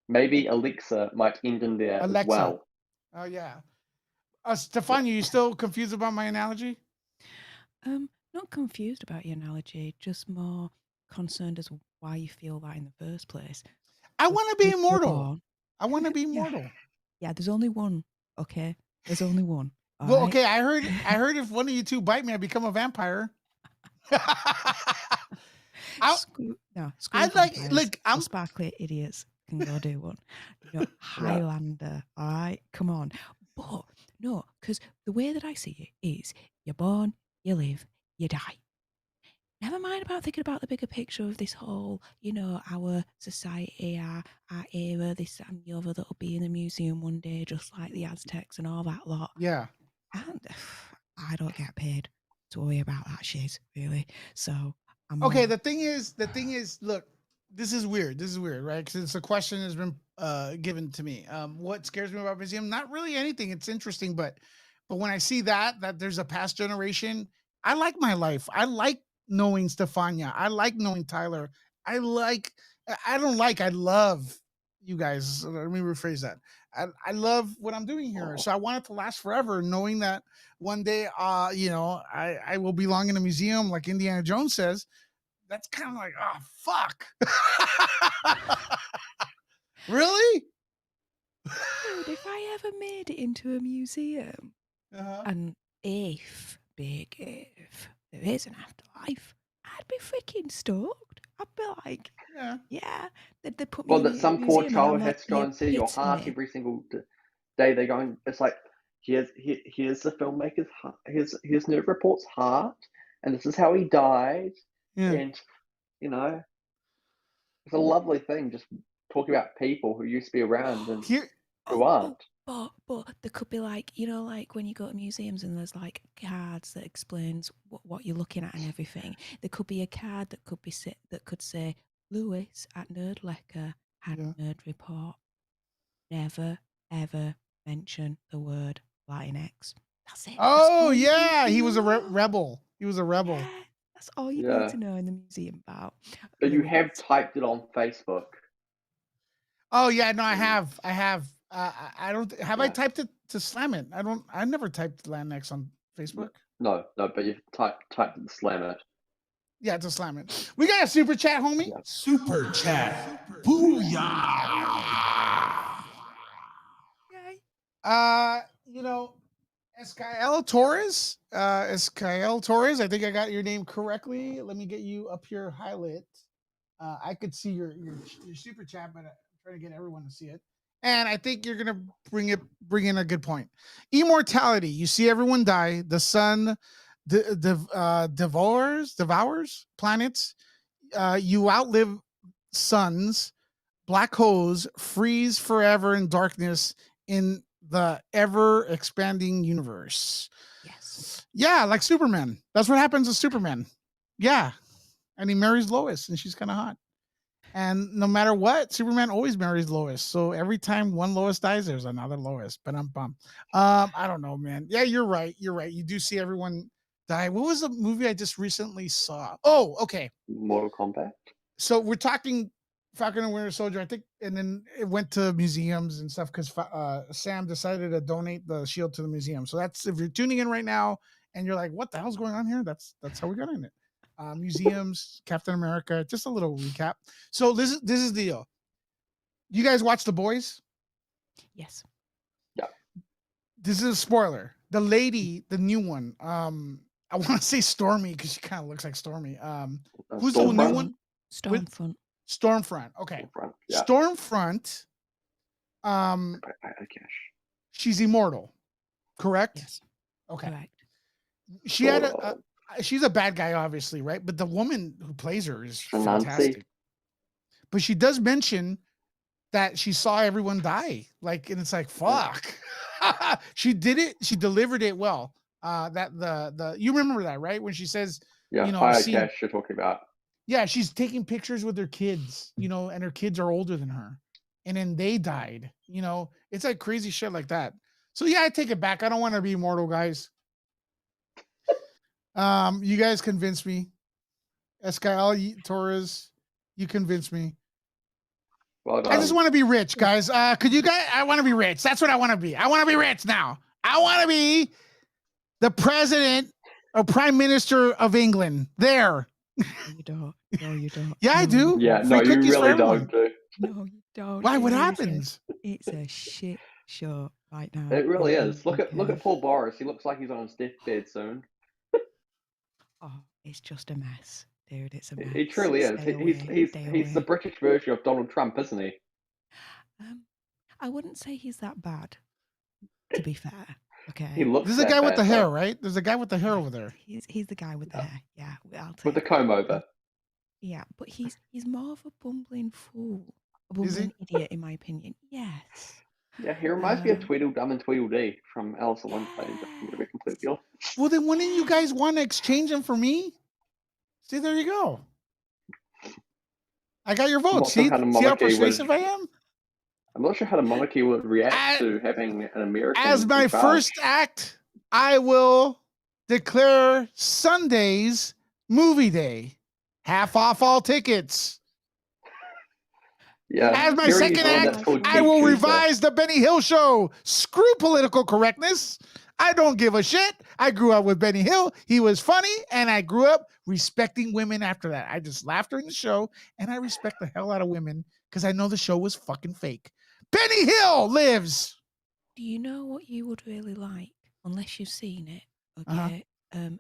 maybe Alexa might end in there as Alexa. well. Oh yeah. Yeah. Stefania, you still confused about my analogy? Not confused about your analogy, just more concerned as why you feel that in the first place. I So want to be if you're immortal. born, I want to be yeah, immortal. yeah. There's only one. Okay, there's only one. All Well, right. okay. I heard if one of you two bite me, I become a vampire. I Screw I like vampires look. or sparkly idiots can go do one. Yeah. Highlander. All right, come on. But no, because the way that I see it is, you're born, you live, you die. Never mind about thinking about the bigger picture of this whole, our society, our era, this that, and the other that'll be in the museum one day, just like the Aztecs and all that lot. Yeah. And I don't get paid to worry about that shit, really. So I'm Okay. more, The thing is, look. this is weird. This is weird, right? Because the question has been given to me. What scares me about museum? Not really anything. It's interesting, but when I see that there's a past generation, I like my life. I like knowing Stefania. I like knowing Tyler. I like. I don't like. I love you guys. Let me rephrase that. I love what I'm doing here. So I want it to last forever, knowing that one day, I will belong in a museum like Indiana Jones says. That's kind of like, oh fuck. Really? Dude, if I ever made it into a museum, Uh-huh. and if, big if, there is an afterlife, I'd be freaking stoked. I'd be like, Yeah. they put me Well, in that a some poor museum and child I'm like has to go the and see your heart epitome. every single day. They're going. It's like here's the filmmaker's heart. Here's Nerd Report's heart, and this is how he died. Yeah. And it's a lovely thing just talking about people who used to be around and who aren't. But there could be like, like when you go to museums and there's like cards that explains what you're looking at and everything. There could be a card that could be that could say Lewis at Nerd Lecker had a Nerd Report. Never ever mention the word Latinx. That's it. Oh yeah, he was a rebel. He was a rebel. Yeah, that's all you need to know in the museum about. But you have typed it on Facebook. Oh yeah, no, I have. I don't have I typed it to slam it. I never typed Latinx on Facebook. No, but you've typed it to slam it. Yeah, to slam it. We got a super chat, homie. Yeah. Super chat. Booyah. Escael Torres. Escael Torres. I think I got your name correctly. Let me get you up here, highlight. I could see your super chat, but I'm trying to get everyone to see it. And I think you're gonna bring in a good point. Immortality. You see everyone die. The sun devours planets. You outlive suns. Black holes freeze forever in darkness in the ever expanding universe. Yes. Yeah, like Superman. That's what happens to Superman. Yeah. And he marries Lois and she's kind of hot. And no matter what, Superman always marries Lois. So every time one Lois dies, there's another Lois. But I'm bummed. I don't know, man. Yeah, you're right. You do see everyone die. What was the movie I just recently saw? Oh, okay. Mortal Kombat. So we're talking Falcon and Winter Soldier, I think, and then it went to museums and stuff because Sam decided to donate the shield to the museum. So that's, if you're tuning in right now and you're like, what the hell's going on here? That's how we got in it. Museums, Captain America, just a little recap. So this is the deal. You guys watch The Boys? Yes. Yeah. This is a spoiler. The lady, the new one, I want to say Stormy because she kind of looks like Stormy. Who's the new one? Stormfront. Stormfront. Okay. Stormfront. Yeah. Stormfront. She's immortal. Correct? Yes. Okay. Correct. She had she's a bad guy, obviously, right? But the woman who plays her is fantastic. But she does mention that she saw everyone die. Like, and it's like, fuck. She did it. She delivered it well. That the you remember that, right? When she says, yeah, you're talking about. Yeah, she's taking pictures with her kids, and her kids are older than her. And then they died, it's like crazy shit like that. So yeah, I take it back. I don't want to be immortal, guys. You guys convinced me. Escael Torres, you convinced me. Well done. I just want to be rich, guys. Could you guys? I want to be rich. That's what I want to be. I want to be rich now. I want to be the president or prime minister of England. There. You don't. No, you don't. Yeah, I do. Yeah, Free no, you cookies for really everyone. don't do. No, you don't. Why? What happens? It's a shit show right now. It really is. Look at Paul Boris. He looks like he's on his deathbed soon. Oh, it's just a mess, dude. It's a mess. He truly is. He's the British version of Donald Trump, isn't he? I wouldn't say he's that bad, to be fair. Okay. He looks. There's a guy with the hair, right? There's a guy with the hair over there. He's the guy with the hair. Yeah, I'll take with the comb over. Yeah, but he's more of a bumbling fool, a bumbling idiot, in my opinion. Yes. Yeah, he reminds me of Tweedledum and Tweedledee from Alice in Wonderland. I'm going to be completely honest. Well, then wouldn't you guys want to exchange him for me? See, there you go. I got your I'm vote. not sure See, how the see how monarchy would. persuasive I am. I'm not sure how the monarchy would react As, to having an American as my in charge. first act, I will declare Sundays movie day, half off all tickets. Yeah, As my here in New second Zealand, act, that's called I Geek will Tuesday. revise the Benny Hill show. Screw political correctness. I don't give a shit. I grew up with Benny Hill. He was funny, and I grew up respecting women after that. I just laughed during the show, and I respect the hell out of women because I know the show was fucking fake. Benny Hill lives. Do you know what you would really like? Unless you've seen it, Uh-huh. okay?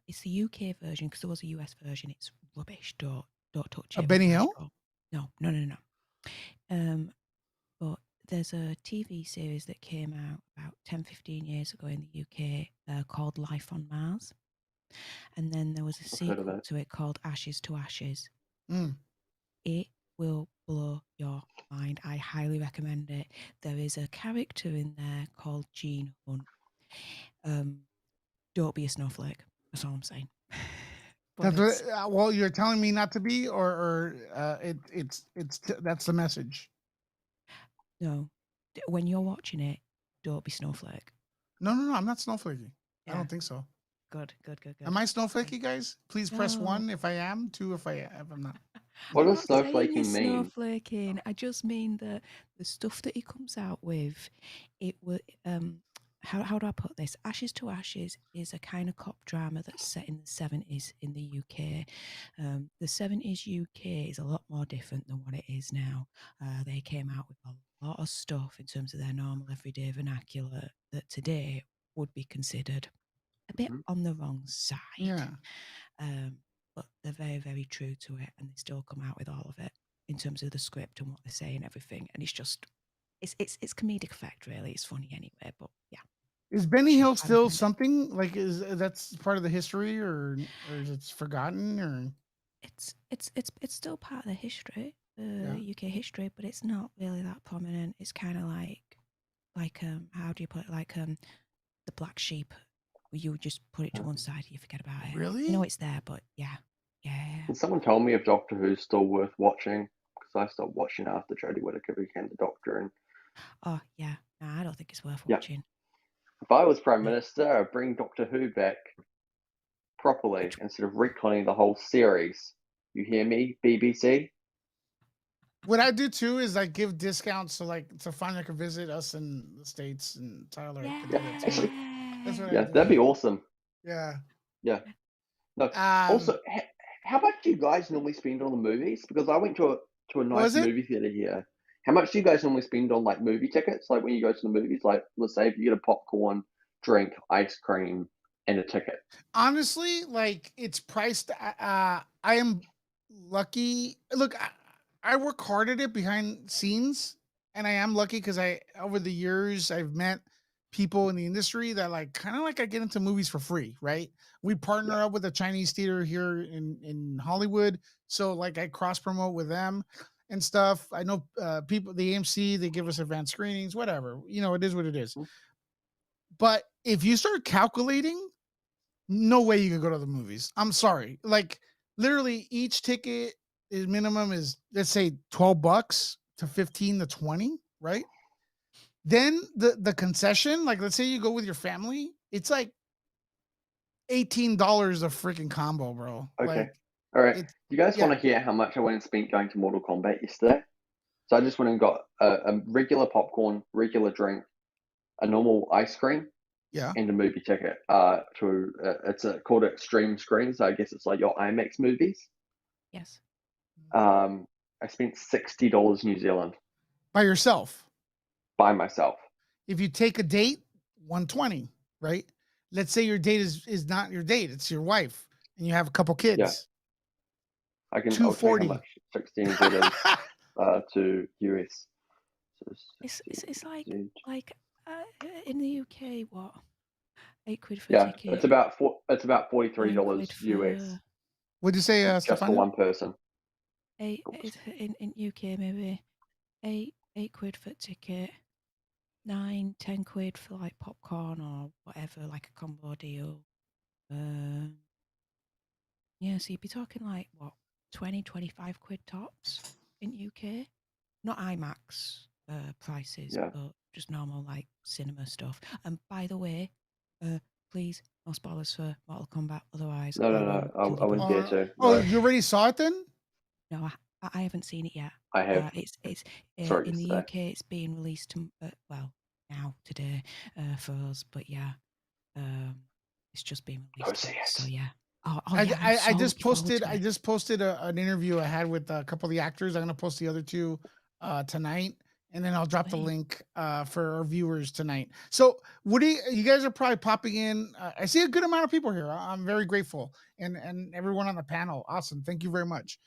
It's the UK version because there was a US version. It's rubbish. Don't touch A it. Benny with a Hill? straw. No. But there's a TV series that came out about 10, 15 years ago in the UK called Life on Mars. And then there was a I've heard of sequel that. to it called Ashes to Ashes. Mm. It will blow your mind. I highly recommend it. There is a character in there called Gene Hunt. Don't be a snowflake. That's all I'm saying. But That's what, well, you're telling me not to be, or that's the message. no, when you're watching it, don't be snowflake. No, I'm not snowflakey. I Yeah. don't think so. Good. Am I snowflakey, guys? Please press No. 1 if I am, 2 if I'm not. What I'm does not saying you're snowflaking mean? snowflaking. I just mean that the stuff that he comes out with, it will. How do I put this? Ashes to Ashes is a kind of cop drama that's set in the 70s in the UK. The 70s UK is a lot more different than what it is now. They came out with a lot of stuff in terms of their normal everyday vernacular that today would be considered a bit on the wrong side. Yeah. But they're very, very true to it, and they still come out with all of it in terms of the script and what they say and everything. And it's just, it's comedic effect, really. It's funny anyway, but yeah. Is Benny Should Hill I still recommend it? something like is that's part of the history, or is it forgotten, or It's still part of the history, Yeah. UK history, but it's not really that prominent. It's kind of like how do you put it? Like the black sheep, where you just put it to one side and you forget about it. Really? You know it's there, but yeah. Can someone tell me if Doctor Who's still worth watching? Because I stopped watching after Jodie Whittaker became the Doctor. And Oh yeah, no, I don't think it's worth Yeah. watching. if I was Prime Yeah. Minister, I'd bring Doctor Who back properly instead of retconning the whole series. You hear me, BBC? What I do too is I give discounts to Fania can visit us in the States, and Tyler Yeah. can do that too. Actually, That's what I yeah, do. that'd be awesome. Yeah. Yeah. No. Also, how much do you guys normally spend on the movies? Because I went to a nice was it? movie theater here. How much do you guys normally spend on like movie tickets? Like when you go to the movies, like let's say if you get a popcorn, drink, ice cream, and a ticket. Honestly, like it's priced. I am lucky. Look, I work hard at it behind scenes, and I am lucky because over the years I've met people in the industry that like kind of like I get into movies for free, right? We partner up with a Chinese theater here in Hollywood, so like I cross promote with them and stuff. I know people, the AMC, they give us advanced screenings, whatever. You know, it is what it is. But if you start calculating, no way you could go to the movies. I'm sorry. Like literally each ticket is minimum is let's say $12 to 15 to 20, right? Then the concession, like let's say you go with your family, it's like $18 a freaking combo, bro. Okay. Like All right. it's Do you guys want yeah. to hear how much I went and spent going to Mortal Kombat yesterday? So I just went and got a regular popcorn, regular drink, a normal ice cream, Yeah. and a movie ticket. It's called Extreme Screen, so I guess it's like your IMAX movies. Yes. I spent $60 New Zealand By yourself. by myself. If you take a date, 120, right? Let's say your date is not your date, it's your wife, and you have a couple kids. Yeah. I'll tell you how 240. much 60 New Zealand to US. So It's like in the UK, what £8 for a yeah, ticket? it's about $43 £9 US What'd you say, just for Stefano? one person. in UK maybe £8 for a ticket, 9-10 quid for like popcorn or whatever, like a combo deal. Yeah, so you'd be talking like what 20-25 quid tops. in UK. Not IMAX prices, Yeah. but just normal like cinema stuff. And by the way, please no spoilers for Mortal Kombat, otherwise No, I no, will no. kill I you wouldn't both. dare to. Oh, No, you already saw it then? No, I haven't seen it yet. I have. It's Sorry, in the yesterday. UK. It's being released well now today for us. But yeah, it's just being Go released. see So it. yeah. Oh yeah. I'm I so just looking forward posted to it. an interview I had with a couple of the actors. I'm gonna post the other two tonight, and then I'll drop the Sweet. link for our viewers tonight. So what do you guys are probably popping in? I see a good amount of people here. I'm very grateful, and everyone on the panel. Awesome, thank you very much.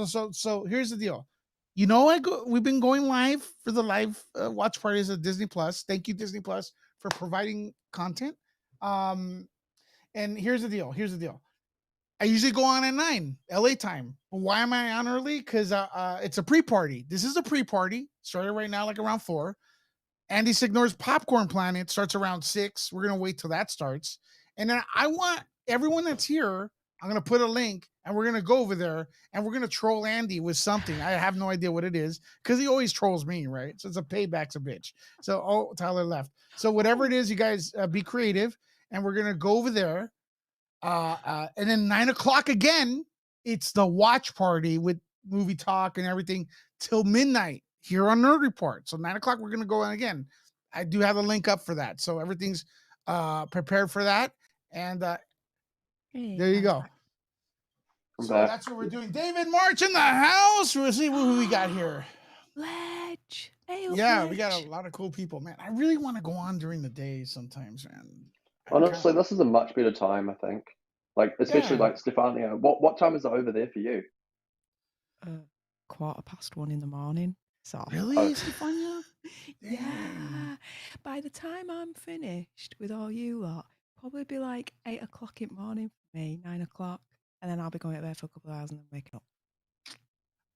So here's the deal. You know, we've been going live for the live watch parties at Disney Plus. Thank you, Disney Plus, for providing content. And here's the deal. I usually go on at 9 LA time. But why am I on early? Because it's a pre-party. This is a pre-party. Started right now, like around 4. Andy Signor's Popcorn Planet starts around 6. We're gonna wait till that starts. And then I want everyone that's here. I'm gonna put a link and we're gonna go over there and we're gonna troll Andy with something. I have no idea what it is because he always trolls me, right? So it's a payback's a bitch. So Tyler left. So whatever it is, you guys be creative, and we're gonna go over there. And then 9 o'clock again, it's the watch party with movie talk and everything till midnight here on Nerd Report. So 9 o'clock, we're gonna go in again. I do have a link up for that, so everything's prepared for that. And Hey, there you I'm go. back. I'm So back. that's what we're doing. David March in the house. We'll see who we got here. Ledge. Hey, up, Yeah, we got a Ledge. lot of cool people, man. I really want to go on during the day sometimes, man. Honestly, this is a much better time, I think. Like, especially Yeah. like Stefania. What time is it over there for you? 1:15 in the morning. So Really, Oh. Stefania? yeah. Dang. By the time I'm finished with all you lot, probably be like 8 o'clock in the morning for me, 9 o'clock, and then I'll be going to bed for a couple of hours and then waking up.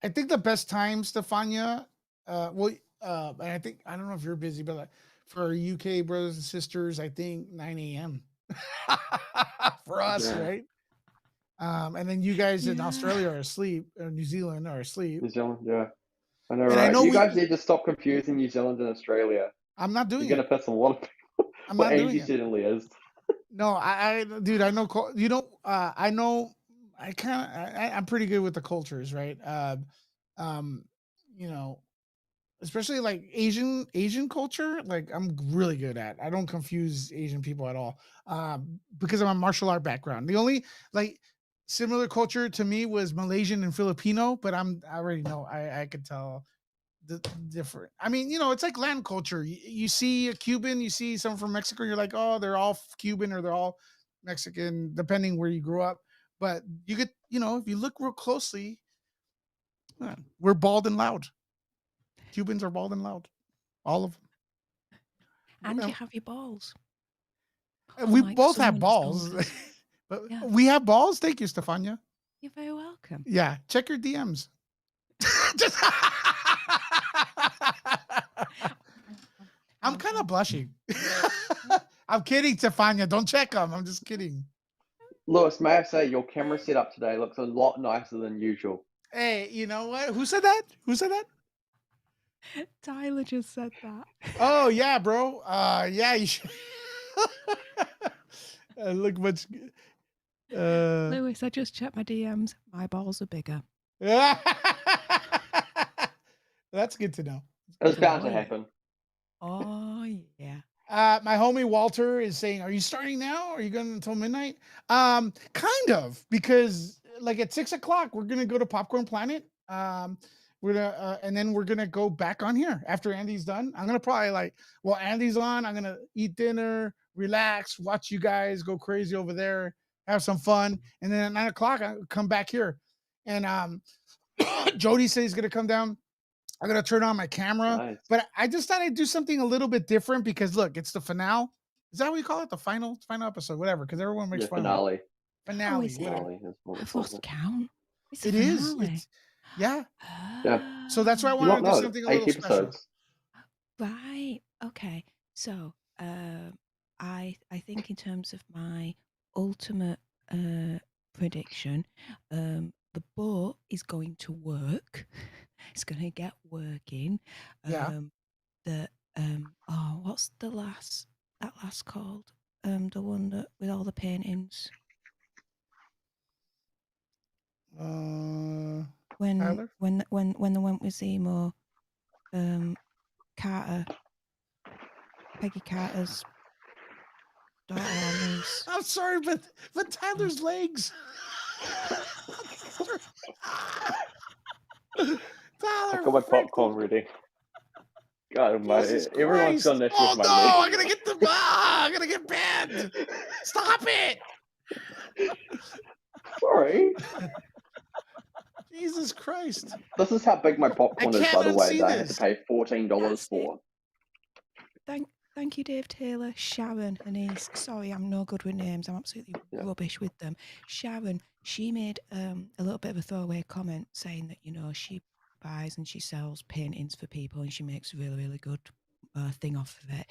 I think the best time, Stefania, and I think, I don't know if you're busy, but for our UK brothers and sisters, I think 9 a.m. for us, Yeah. right? And then you guys in Yeah. Australia are asleep, or New Zealand are asleep. New Zealand, yeah. I know, And I right? know You guys need to stop confusing New Zealand and Australia. I'm not doing You're it. gonna piss a lot of people. I'm Well, not doing Angie it. certainly is. No, dude, I know, I know, I'm pretty good with the cultures, right? Um, you know, especially like Asian culture, like I'm really good at. I don't confuse Asian people at all, because of my martial art background. The only like similar culture to me was Malaysian and Filipino, but I already know, I could tell the different. I mean, it's like land culture. You see a Cuban, you see someone from Mexico, you're like, oh, they're all Cuban or they're all Mexican, depending where you grew up. But you get, if you look real closely, we're bald and loud. Cubans are bald and loud, all of them. And you have your balls. We Unlike both some have balls, Minnesotans. but Yeah. we have balls. Thank you, Stefania. You're very welcome. Yeah, check your DMs. Just I'm kind of blushing. I'm kidding, Stefania. Don't check them. I'm just kidding. Lewis, may I say your camera setup today looks a lot nicer than usual. Hey, you know what? Who said that? Tyler just said that. Oh yeah, bro. Yeah, you should. Look much. Lewis, I just checked my DMs. My balls are bigger. That's good to know. It was bound to happen. Oh yeah. My homie Walter is saying, "Are you starting now? Are you going until midnight?" Kind of, because like at 6 o'clock we're gonna go to Popcorn Planet. We're gonna and then we're gonna go back on here after Andy's done. I'm gonna probably Andy's on, I'm gonna eat dinner, relax, watch you guys go crazy over there, have some fun, and then at 9 o'clock I come back here. And Jody says he's gonna come down. I'm gonna turn on my camera, Nice. but I just thought I'd do something a little bit different because look, it's the finale. Is that what you call it? The final episode, whatever. Because everyone makes Yeah, fun of finale. it. Finale. is it? whatever. Finale is what I've it's called. lost count. It's It the is. finale. It's yeah. Yeah. So that's why I You wanted not to do know, something a 8 little special. episodes. Right. Okay. So, I think in terms of my ultimate prediction, the boat is going to work. It's going to get working. Yeah. What's that last called? The one that with all the paintings. When Tyler? when they went with Zemo, Carter, Peggy Carter's daughter or niece. I'm sorry, but Tyler's legs. Tyler, I got my popcorn ready. God, Jesus everyone's Christ. gone this Oh with my no, leg. I'm gonna get the I'm gonna get banned. Stop it. Sorry. Jesus Christ. This is how big my popcorn is, can't by the way, unsee that I had to this. pay $14 That's it. for. Thank you, Dave Taylor. Sharon, her niece. Sorry, I'm no good with names. I'm absolutely rubbish with them. Sharon, she made a little bit of a throwaway comment saying that, you know, she buys and she sells paintings for people and she makes a really, really good thing off of it.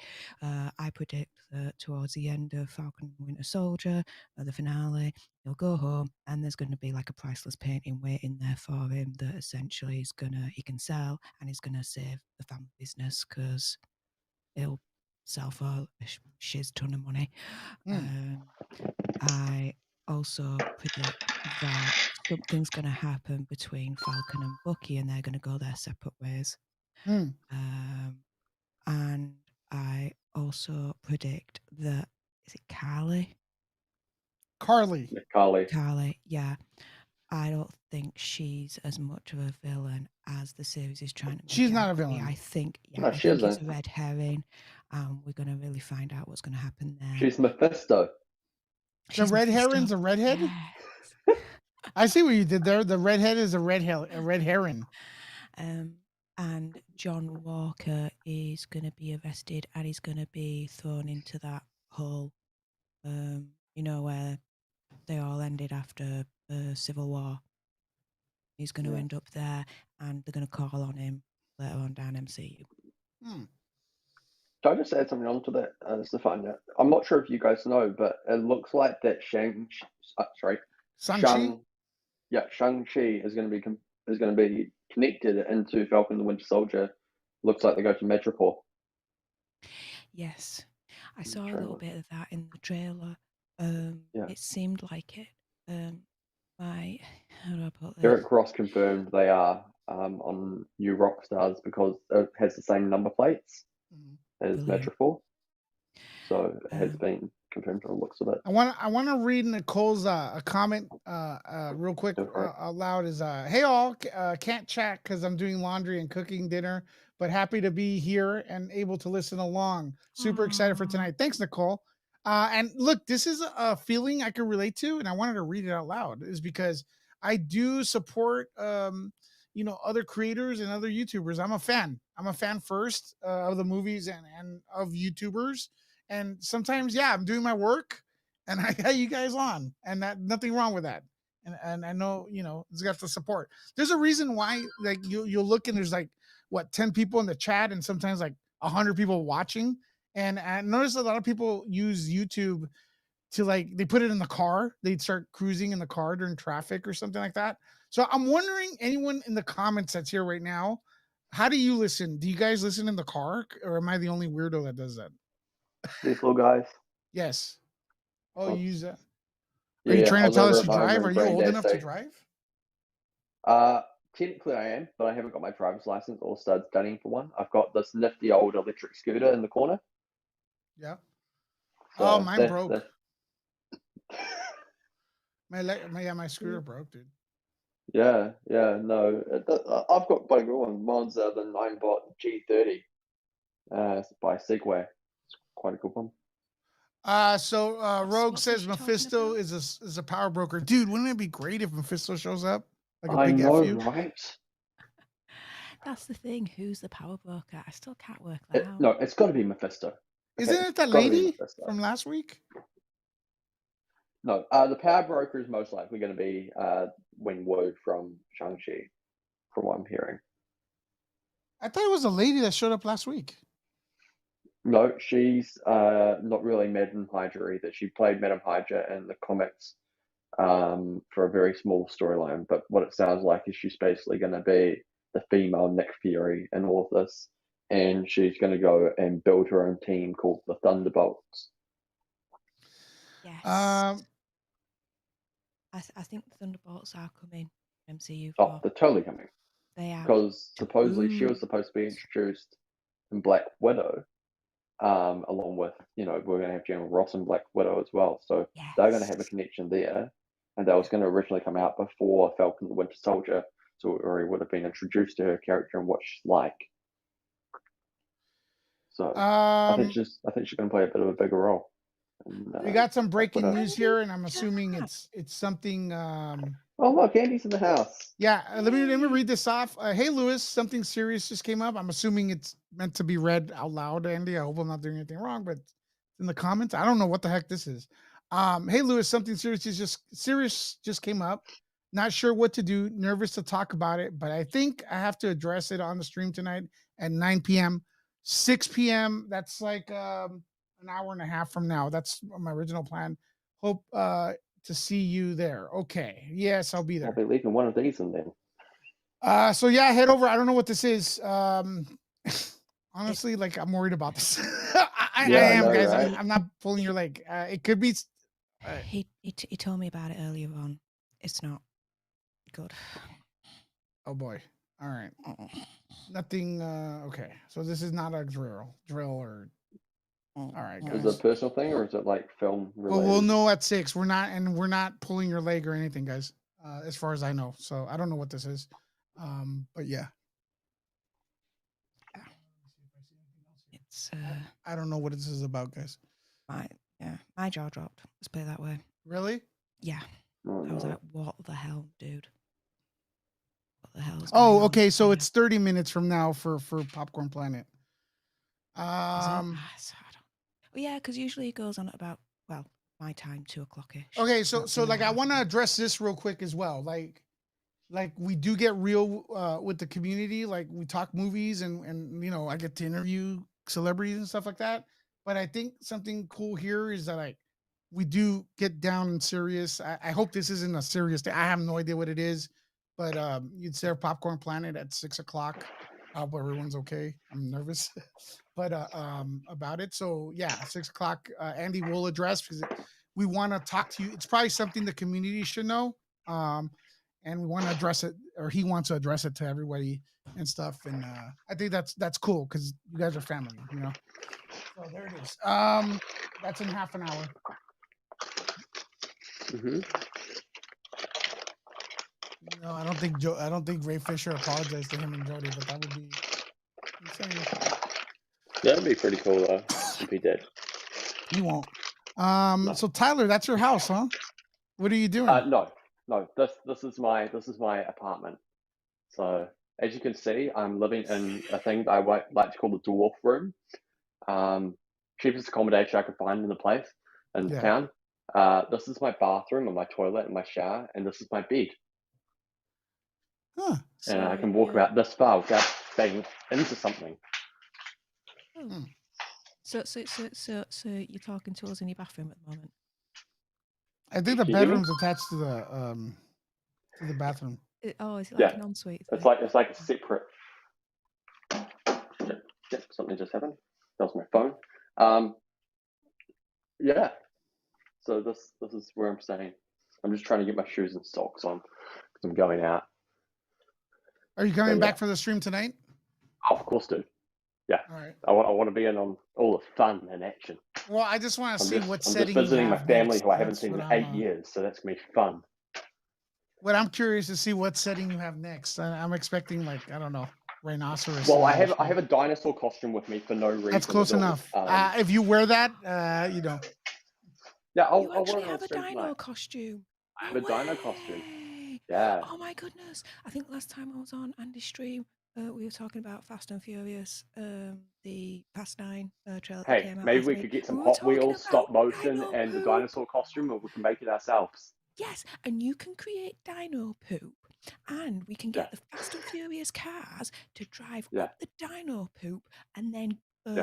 I predict that towards the end of Falcon and Winter Soldier, the finale, he'll go home and there's going to be like a priceless painting waiting there for him that essentially he can sell and he's going to save the family business because it'll sell for a shiz ton of money. I also predict that something's going to happen between Falcon and Bucky and they're going to go their separate ways. And I also predict that, is it Carly? Carly, yeah. I don't think she's as much of a villain as the series is trying to make she's it not out a to be. villain. I think No, I she think it's isn't. a red herring. We're going to really find out what's going to happen there. She's Mephisto. She's red Mephisto. heron's a redhead? Yes. I see what you did there. The redhead is a red heron. And John Walker is going to be arrested and he's going to be thrown into that hole, you know, where they all ended after the Civil War. He's going to end up there and they're going to call on him later on down MCU. Can I just add something onto that, Stefan? I'm not sure if you guys know, but it looks like that Shang-Chi is going to be connected into Falcon the Winter Soldier. Looks like they go to Metropol. Yes, I saw a little bit of that in the trailer. It seemed like it. How do I put this? Eric Ross confirmed they are on New Rockstars because it has the same number plates as Metropol. So it has been confirmed on the looks of it. I want to read Nicole's a comment real quick out loud. Is hey all, can't chat because I'm doing laundry and cooking dinner, but happy to be here and able to listen along. Super excited for tonight. Thanks, Nicole. And look, this is a feeling I can relate to, and I wanted to read it out loud. Is because I do support other creators and other YouTubers. I'm a fan. I'm a fan first of the movies and of YouTubers. And sometimes, I'm doing my work and I got you guys on, and that nothing wrong with that. And I know, it's got the support. There's a reason why, like you'll look and there's like 10 people in the chat and sometimes like 100 people watching. And I notice a lot of people use YouTube to they put it in the car. They'd start cruising in the car during traffic or something like that. So I'm wondering, anyone in the comments that's here right now, how do you listen? Do you guys listen in the car, or am I the only weirdo that does that? These little guys. Yes. Oh, you use that. Yeah, Are you trying to tell us you at home drive? and Are you old Granddad enough to say- drive? Technically I am, but I haven't got my driver's license or started studying for one. I've got this nifty old electric scooter in the corner. Yeah. So mine broke. My scooter broke, dude. Yeah, no. I've got quite a good one. Mine's the 9-bot G30 by Segway. It's quite a good one. Rogue says Mephisto is a power broker. Dude, wouldn't it be great if Mephisto shows up? Like a big FU? Right? That's the thing. Who's the power broker? I still can't work that out. No, it's got to be Mephisto. Isn't it that lady from last week? No, the power broker is most likely going to be Wing Wu from Shang-Chi, from what I'm hearing. I thought it was a lady that showed up last week. No, she's not really Madam Hydra either. She played Madam Hydra in the comics for a very small storyline. But what it sounds like is she's basically going to be the female Nick Fury in all of this, and she's going to go and build her own team called the Thunderbolts. Yes. Um, I think the Thunderbolts are coming. MCU Oh, for. they're totally coming. They are. Because supposedly she Ooh. was supposed to be introduced in Black Widow, along with, we're going to have General Ross and Black Widow as well. So they're going to have a connection there. And that was going to originally come out before Falcon the Winter Soldier. So we already would have been introduced to her character and what she's like. So I think she's going to play a bit of a bigger role. And, we got some breaking Widow. news here, and I'm assuming it's something. Oh look, Andy's in the house. Yeah, let me read this off. Hey, Lewis, something serious just came up. I'm assuming it's meant to be read out loud, Andy. I hope I'm not doing anything wrong, but in the comments, I don't know what the heck this is. Hey, Lewis, something serious just came up. Not sure what to do. Nervous to talk about it, but I think I have to address it on the stream tonight at 9 p.m. 6 p.m. That's like an hour and a half from now. That's my original plan. Hope to see you there. Okay. Yes, I'll be there. I'll be leaving one of these and then. So yeah, head over. I don't know what this is. Honestly, like I'm worried about this. I am, know, guys. right? I'm not pulling your leg. It could be. He told me about it earlier on. It's not good. Oh boy. All right. Nothing. Okay. So this is not a drill or. All right, guys. Is it a personal thing or is it like film related? Well, we'll know at 6. We're not pulling your leg or anything, guys. As far as I know. So I don't know what this is. But yeah. It's I don't know what this is about, guys. my jaw dropped. Let's put it that way. Really? Yeah. Oh, I was no. like, what the hell, dude? What the hell is going Oh, on? okay. So it's 30 minutes from now for Popcorn Planet. Is it? I don't- well, yeah, because usually it goes on at about, well, my time, 2 o'clock-ish. Okay, so like I want to address this real quick as well. Like we do get real with the community. Like we talk movies and I get to interview celebrities and stuff like that. But I think something cool here is that like we do get down and serious. I hope this isn't a serious thing. I have no idea what it is, but you'd say Popcorn Planet at 6 o'clock. Where everyone's okay. I'm nervous, but about it. So yeah, 6 o'clock. Andy will address because we want to talk to you. It's probably something the community should know, and we want to address it, or he wants to address it to everybody and stuff. And I think that's cool because you guys are family, So there it is. That's in half an hour. Mm-hmm. No, I don't think Ray Fisher apologized to him and Jody, but that would be insane. That'd be pretty cool though if he did. He won't. No. So Tyler, that's your house, huh? What are you doing? No. This is my apartment. So as you can see, I'm living in a thing that I like to call the dwarf room. Cheapest accommodation I could find in the place in town. This is my bathroom and my toilet and my shower, and this is my bed. Huh. And I can walk about this far without banging into something. Oh. So you're talking to us in your bathroom at the moment? I think the Can you hear me? bedroom's attached to the bathroom. Is it like Yeah. an ensuite? It's thing? like a separate. Something just happened. That was my phone. Yeah. So this is where I'm staying. I'm just trying to get my shoes and socks on because I'm going out. Are you coming So, back for the stream tonight? Oh, of course, dude. Yeah. All right. I want to be in on all the fun and action. Well, I just want to see what I'm setting just visiting you my have family next. who I haven't That's seen in what 8 I'm, years, so that's gonna be fun. What I'm curious to see what setting you have next. I'm expecting like I don't know, rhinoceros. Well, I have a dinosaur costume with me for no reason. That's close at all. enough. If you wear that, Yeah, I'll You wear actually it on have a stream dino tonight. costume. I have a dino costume. Way! Yeah. Oh my goodness! I think last time I was on Andy's stream, we were talking about Fast and Furious, the Fast 9 trailer that Hey, came out. maybe last we week. could get some We were Hot talking Wheels stop about motion dino and the poop. dinosaur costume, or we can make it ourselves. Yes, and you can create dino poop, and we can get the Fast and Furious cars to drive up the dino poop and then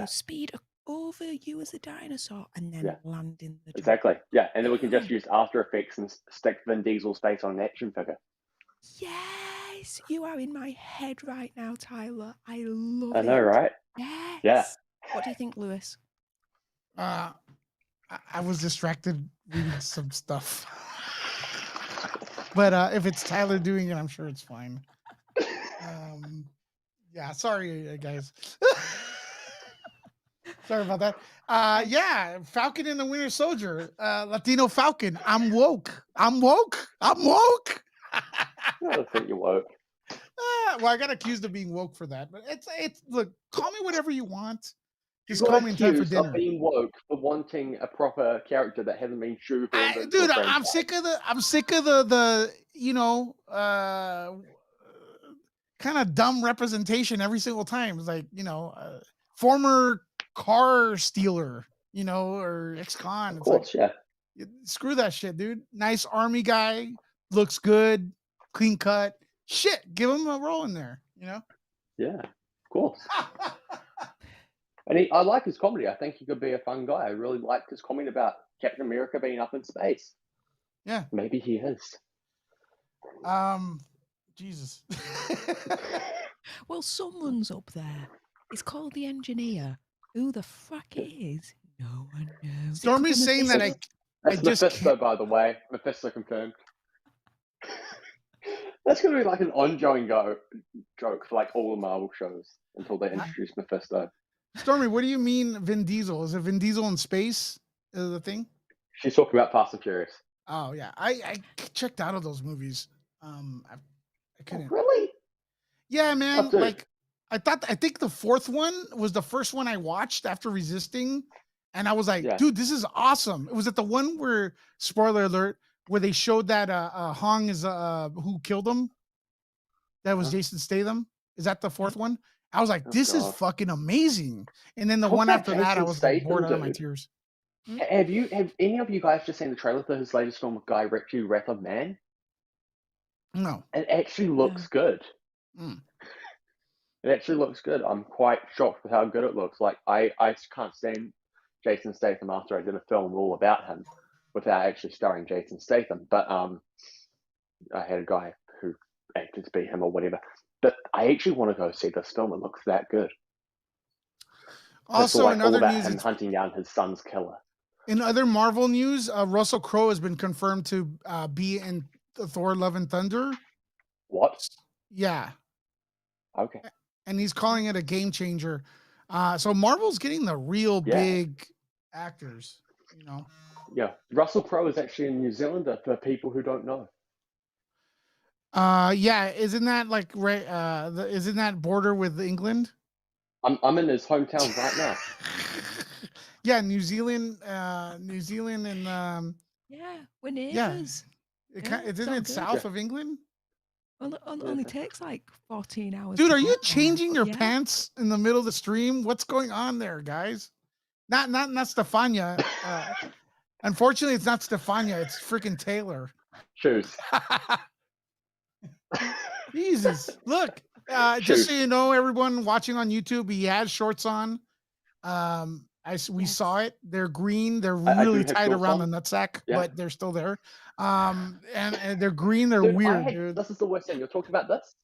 speed over you as a dinosaur and then land in the jungle. Exactly. Yeah, and then we can just use After Effects and stick Vin Diesel's face on an action figure. Yes, Yes, you are in my head right now, Tyler. I love I it. know, right? Yes. Yeah. What do you think, Lewis? I was distracted reading some stuff. But if it's Tyler doing it, I'm sure it's fine. Yeah, sorry, guys. Sorry about that. Yeah, Falcon and the Winter Soldier, Latino Falcon. I'm woke. I'm woke. I'm woke. I don't think you woke. Well, I got accused of being woke for that, but it's look. Call me whatever you want. You Just call got me in time for accused of dinner. being woke for wanting a proper character that hasn't been shoehorned into Dude, a I'm franchise. sick of the you know kind of dumb representation every single time. It's like, you know, former car stealer, you know, or ex-con. Of It's like, course, yeah. screw that shit, dude. Nice army guy, looks good, clean cut. Shit, give him a role in there, you know? Yeah, of course. And I like his comedy. I think he could be a fun guy. I really liked his comment about Captain America being up in space. Yeah. Maybe he is. Jesus. Well, someone's up there. It's called the engineer. Who the fuck it is? No one knows. It could be Stormy's saying that Mephisto. I That's just Mephisto, can't. by the way. Mephisto confirmed. That's going to be like an ongoing joke for like all the Marvel shows until they introduce Mephisto. Stormy, what do you mean Vin Diesel? Is it Vin Diesel in space? Is the thing? She's talking about Fast and Furious. Oh yeah, I checked out of those movies. I couldn't. Really? Yeah, man. dude. Like I think the fourth one was the first one I watched after Resisting, and I was like, Yeah. dude, this is awesome. It was at the one where, spoiler alert, where they showed that Hong is who killed him. That was Jason Statham. Is that the fourth one? I was like, Oh, this is God. fucking amazing. And then the Talk one about after that, I Jason was like bored Statham, out of my dude. tears. Have any of you guys just seen the trailer for his latest film with Guy Ritchie, Wrath of Man? No. It actually looks good. Mm. It actually looks good. I'm quite shocked with how good it looks. Like I can't stand Jason Statham after I did a film all about him without actually starring Jason Statham. But I had a guy who acted to be him or whatever. But I actually want to go see this film. It looks that good. Also, like in all other about news, him hunting down his son's killer. in other Marvel news, Russell Crowe has been confirmed to be in Thor: Love and Thunder. What? Yeah. Okay. And he's calling it a game changer. So Marvel's getting the real big actors, you know. Yeah. Russell Crowe is actually a New Zealander for people who don't know. Yeah, isn't that like right isn't that border with England? I'm in his hometown right now. Yeah, New Zealand and Yeah, we're neighbours. Yeah. Yeah, Isn't it's all it good. south of England? Only takes like 14 hours. Dude, to are you get there, changing but your yeah. pants in the middle of the stream? What's going on there, guys? Not Stefania. Unfortunately, it's not Stefania. It's freaking Taylor. Shoes. Jesus. Look, just so you know, everyone watching on YouTube, he has shorts on. We saw it. They're green. They're I do really have tight shorts around on. the nutsack, Yeah. but they're still there. And they're green. They're Dude, weird, dude. This is the worst thing. You're talking about this.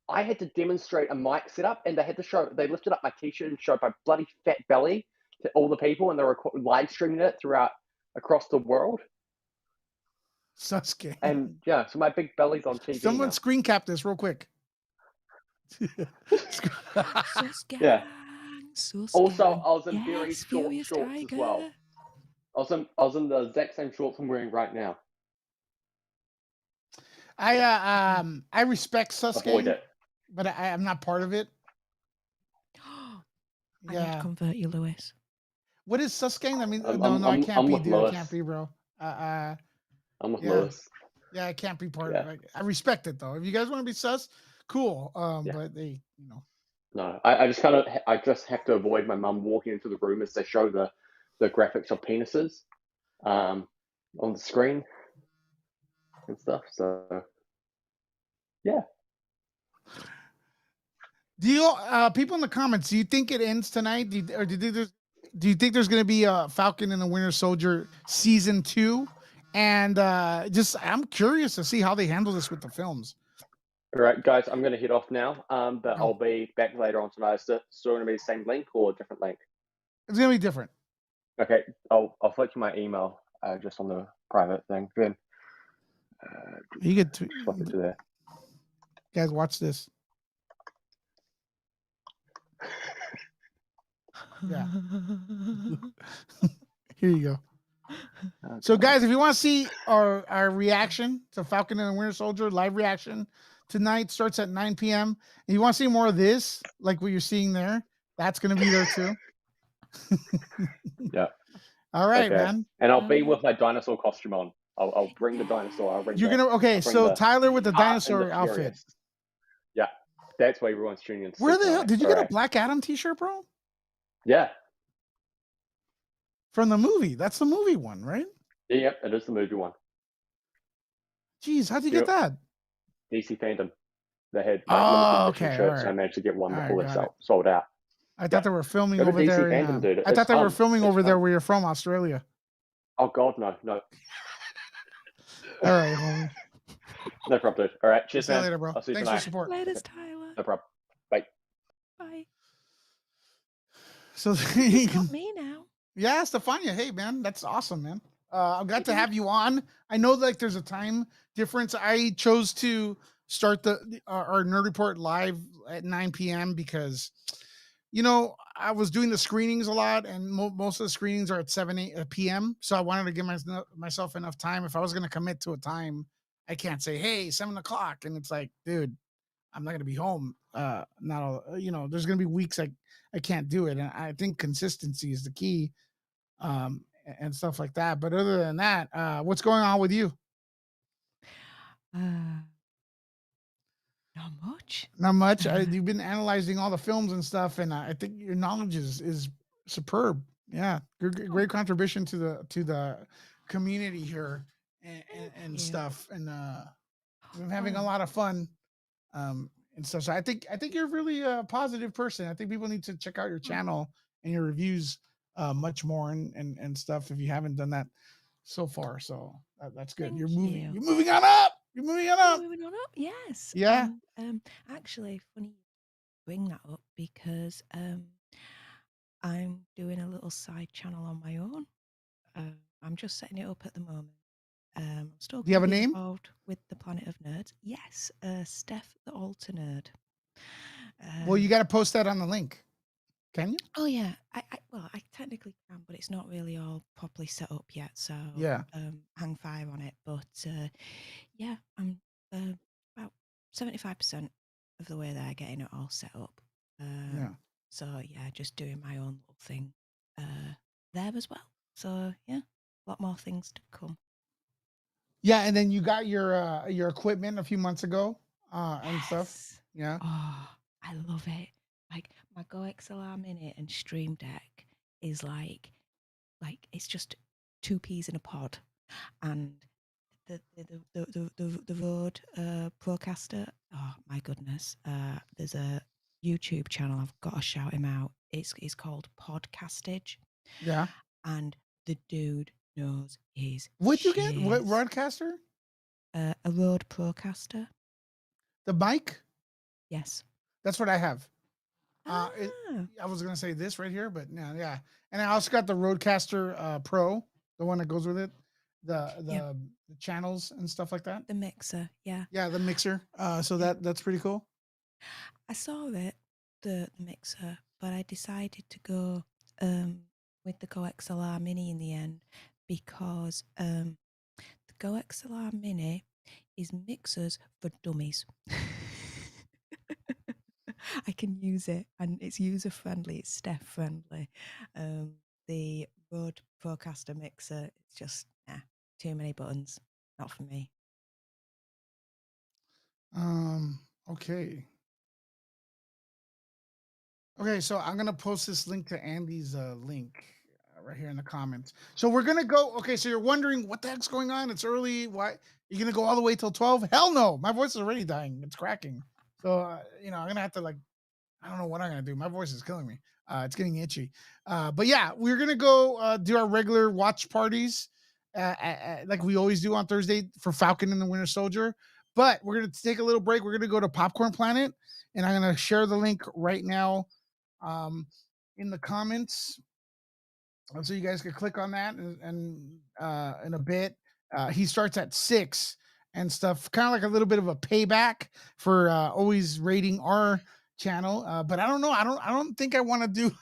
I had to demonstrate a mic setup, and they lifted up my t-shirt and showed my bloody fat belly to all the people, and they were live streaming it across the world. Sasuke. And yeah, so my big belly's on TV. Someone now. screen cap this real quick. Sasuke. Yeah. Sasuke. Also, I was in yes, very short Furious shorts Tiger. as well. I was in the exact same shorts I'm wearing right now. I respect Sasuke, Avoid it. but I'm not part of it. I need to convert you, Lewis. What is Sasuke? I mean, I can't I'm be, with dude. Lewis. I can't be, bro. I'm with yeah. Lewis. Yeah, I can't be part of it. I respect it though. If you guys want to be sus, cool. But they, you know. No, I just have to avoid my mum walking into the room as they show the graphics of penises on the screen and stuff. So yeah. Do you people in the comments, do you think it ends tonight? Do you think there's going to be a Falcon and the Winter Soldier season 2? And I'm curious to see how they handle this with the films. All right, guys, I'm going to head off now. But Go. I'll be back later on tonight. Is it still going to be the same link or a different link? It's gonna be different. Okay, I'll flick you my email just on the private thing. Then You get to flip it to there. guys watch this. Yeah. Here you go. So, guys, if you want to see our reaction to Falcon and the Winter Soldier live reaction tonight, starts at 9 p.m. And you want to see more of this, like what you're seeing there, that's going to be there too. Yeah. All right, Okay. man. And I'll be with my dinosaur costume on. I'll bring the dinosaur. You're gonna okay. So Tyler with the dinosaur outfit. Furious. Yeah, that's why everyone's tuning in. Where the hell did you get a Black Adam T-shirt, bro? Yeah, from the movie. That's the movie one, right? Yeah, it is the movie one. Jeez, how'd you get that? DC Fandom. They had okay, shirts, and I managed to get one before they sold out. I thought they were filming over DC there. Fandom, dude. I thought they were filming over there where you're from, Australia. Oh God, no. All right, homie. No problem, dude. All right, cheers, See you man. later, bro. I'll see you Thanks tonight. for support. Later, Tyler. No problem. Bye. Bye. So it's got me now. Yeah, Stefania. Hey, man, that's awesome, man. I'm glad to have you on. I know like there's a time difference. I chose to start our Nerd Report live at 9 p.m. because, I was doing the screenings a lot, and most of the screenings are at 7 p.m. So I wanted to give myself enough time. If I was going to commit to a time, I can't say, hey, 7 o'clock. And it's like, dude, I'm not going to be home. Not all, there's going to be weeks I can't do it. And I think consistency is the key. And stuff like that. But other than that, what's going on with you? Not much. Not much. You've been analyzing all the films and stuff, and I think your knowledge is superb. Yeah, great contribution to the community here and stuff. And I'm having a lot of fun and stuff. So I think you're really a positive person. I think people need to check out your channel and your reviews much more and stuff if you haven't done that so far. So that's good. You're moving on up. You're moving on up. Moving on up. Yes. Yeah. Actually, funny you bring that up because I'm doing a little side channel on my own. I'm just setting it up at the moment. I'm still. Do you have a name? Involved with the Planet of Nerds. Yes. Steph the Alter Nerd. Well, you got to post that on the link. Can you? Oh yeah, I technically can, but it's not really all properly set up yet. So yeah, hang fire on it. But yeah, I'm about 75% of the way there, getting it all set up. Yeah. So yeah, just doing my own little thing there as well. So yeah, a lot more things to come. Yeah, and then you got your equipment a few months ago and stuff. Yeah. Oh, I love it. Like my Go XLR Mini and Stream Deck is like it's just two peas in a pod, and the Rode Procaster. Oh my goodness! There's a YouTube channel. I've got to shout him out. It's called Podcastage. Yeah. And the dude knows his. What'd you get? What Rodecaster? A Rode Procaster. The mic? Yes. That's what I have. I was gonna say this right here, but no, yeah. And I also got the Rodecaster Pro, the one that goes with it, the channels and stuff like that. The mixer, yeah. Yeah, the mixer. So that's pretty cool. I saw it, the mixer, but I decided to go with the Go XLR Mini in the end because the Go XLR Mini is mixers for dummies. I can use it and it's user friendly, it's Steph friendly. The Rode Procaster mixer, it's just too many buttons, not for me. Okay. Okay, so I'm gonna post this link to Andy's link right here in the comments. So we're gonna go. Okay, so you're wondering what the heck's going on? It's early. Why you're gonna go all the way till 12? Hell no! My voice is already dying. It's cracking. So I'm gonna have to I don't know what I'm gonna do. My voice is killing me. It's getting itchy. But yeah, we're gonna go do our regular watch parties like we always do on Thursday for Falcon and the Winter Soldier. But we're gonna take a little break. We're gonna go to Popcorn Planet, and I'm gonna share the link right now in the comments, so you guys can click on that. And in a bit, he starts at 6 and stuff, kind of like a little bit of a payback for always rating our channel. But I don't know. I don't think I want to do.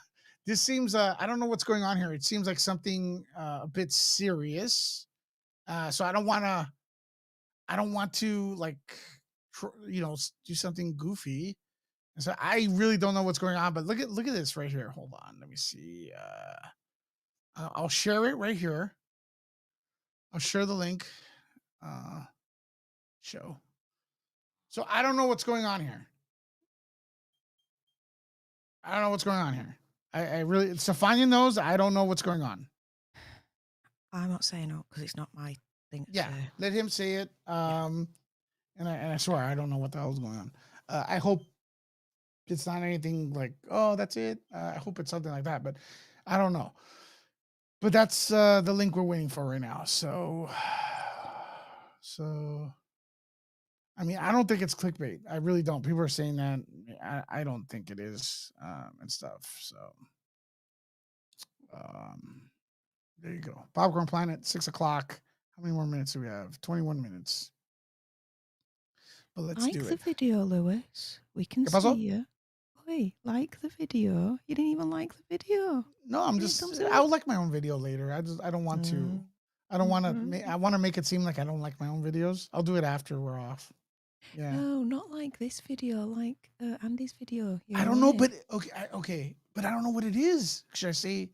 This seems. I don't know what's going on here. It seems like something a bit serious. So I don't want to like, do something goofy. And so I really don't know what's going on. But look at this right here. Hold on, let me see. I'll share it right here. I'll share the link. Show. So I don't know what's going on here. I really, Stefania knows. I don't know what's going on. I'm not saying no because it's not my thing. Yeah, let him say it. And I swear I don't know what the hell's going on. I hope it's not anything like, oh, that's it. I hope it's something like that, but I don't know. But that's the link we're waiting for right now. So I mean, I don't think it's clickbait. I really don't. People are saying that. I don't think it is, and stuff. So there you go. Popcorn Planet, 6 o'clock. How many more minutes do we have? 21 minutes. But let's do it. Like the video, Lewis. We can ¿Qué pasó? see you. Oi, like the video. You didn't even like the video. No, I'm Here just. comes I'll it. like my own video later. I don't want to. I don't want to. I want to make it seem like I don't like my own videos. I'll do it after we're off. Yeah. No, not like this video. Like Andy's video. You I don't know, on but it. okay, but I don't know what it is. Should I say?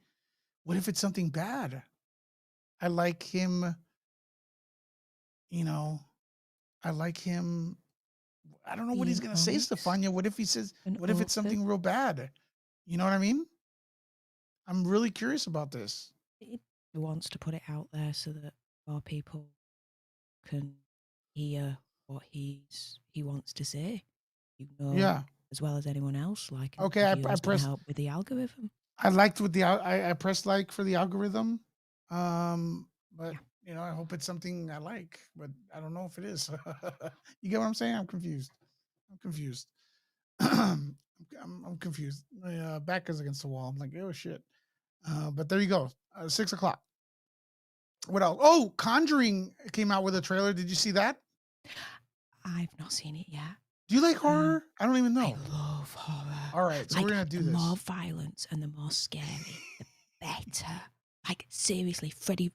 What if it's something bad? I like him. I like him. I don't know what he's Being gonna say, honest Stefania. What if he says? and What if it's open. something real bad? You know what I mean? I'm really curious about this. He wants to put it out there so that more people can hear what he wants to say. Yeah. As well as anyone else. Like, Okay, I pressed. help with the algorithm. I liked with the I pressed like for the algorithm, but Yeah. I hope it's something I like, but I don't know if it is. You get what I'm saying? I'm confused. I'm confused. My back is against the wall. I'm like, oh shit. But there you go. 6 o'clock. What else? Oh, Conjuring came out with a trailer. Did you see that? I've not seen it yet. Do you like horror? I don't even know. I love horror. All right, so we're gonna do the this. more violence and the more scary, the better. Like seriously, Freddy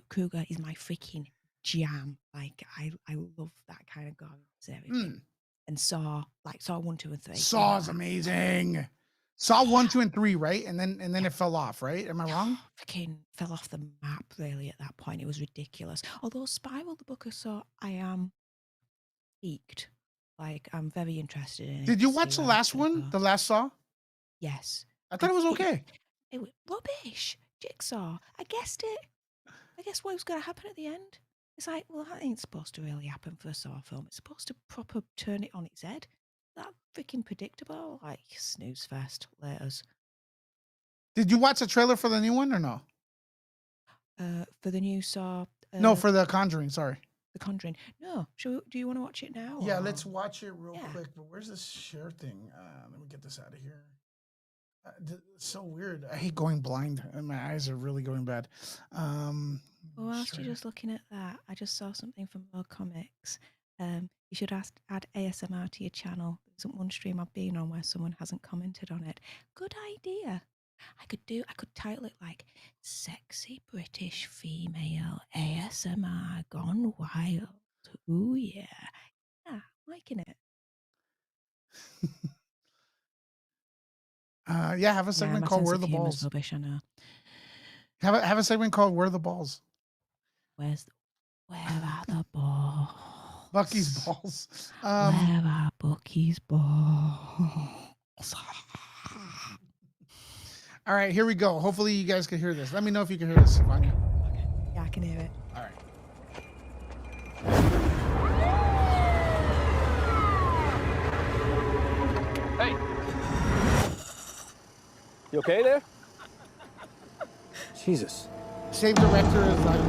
Krueger is my freaking jam. Like I love that kind of gore series. And Saw 1, 2, and 3. Saw is amazing. Saw 1, 2, and 3, right? And then it fell off, right? Am I wrong? Freaking fell off the map really at that point. It was ridiculous. Although Spiral the Book of Saw, I am peaked. Like I'm very interested in it. Did you watch the last one? The last Saw? Yes. I thought it was okay. It was rubbish. Jigsaw. I guessed it. I guess what was going to happen at the end. It's like, well, that ain't supposed to really happen for a Saw film. It's supposed to proper turn it on its head. That freaking predictable. Like, snooze fest. Laters. Did you watch the trailer for the new one or no? For the new Saw. No, for the Conjuring. Sorry. The Conjuring. No. Do you want to watch it now? Yeah, or? let's watch it real quick. But where's this share thing? Let me get this out of here. It's so weird. I hate going blind, and my eyes are really going bad. Whilst you're just looking at that, I just saw something from More Comics. You should add ASMR to your channel. There isn't one stream I've been on where someone hasn't commented on it. Good idea. I could title it like Sexy British Female ASMR Gone Wild. Ooh yeah. Yeah, liking it. Yeah, have a segment called Where are the Balls? Rubbish, I know. Have a segment called Where are the Balls? Where are the balls? Bucky's balls. Where are Bucky's balls? All right, here we go. Hopefully you guys can hear this. Let me know if you can hear this, Vanya. Okay. Yeah, I can hear it. All right. Hey. You okay there? Jesus. Save director is like.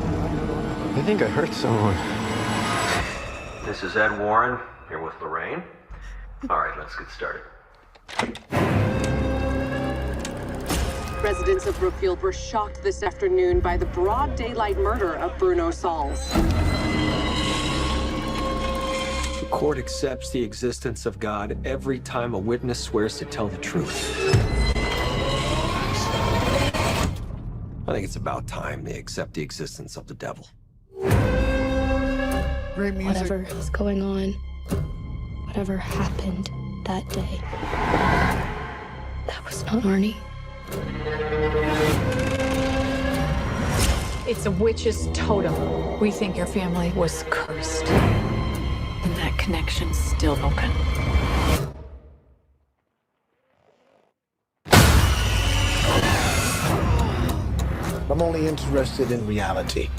I think I hurt someone. This is Ed Warren, here with Lorraine. All right, let's get started. Residents of Brookfield were shocked this afternoon by the broad daylight murder of Bruno Sauls. The court accepts the existence of God every time a witness swears to tell the truth. I think it's about time they accept the existence of the devil. Great music. Whatever is going on, whatever happened that day, that was not Arnie. It's a witch's totem. We think your family was cursed. And that connection's still open. I'm only interested in reality.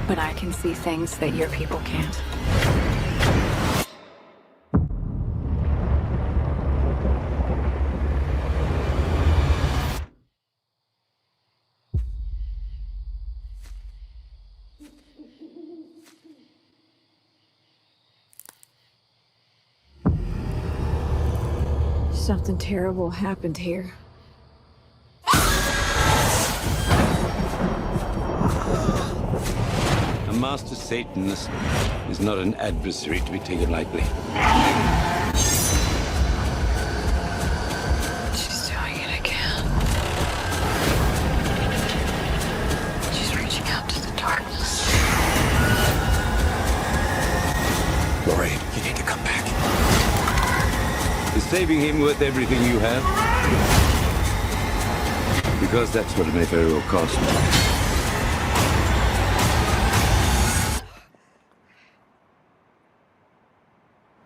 But I can see things that your people can't. Something terrible happened here. A master Satanist is not an adversary to be taken lightly. She's doing it again. She's reaching out to the darkness. Lorraine, you need to come back. Is saving him worth everything you have? Because that's what it may very well cost.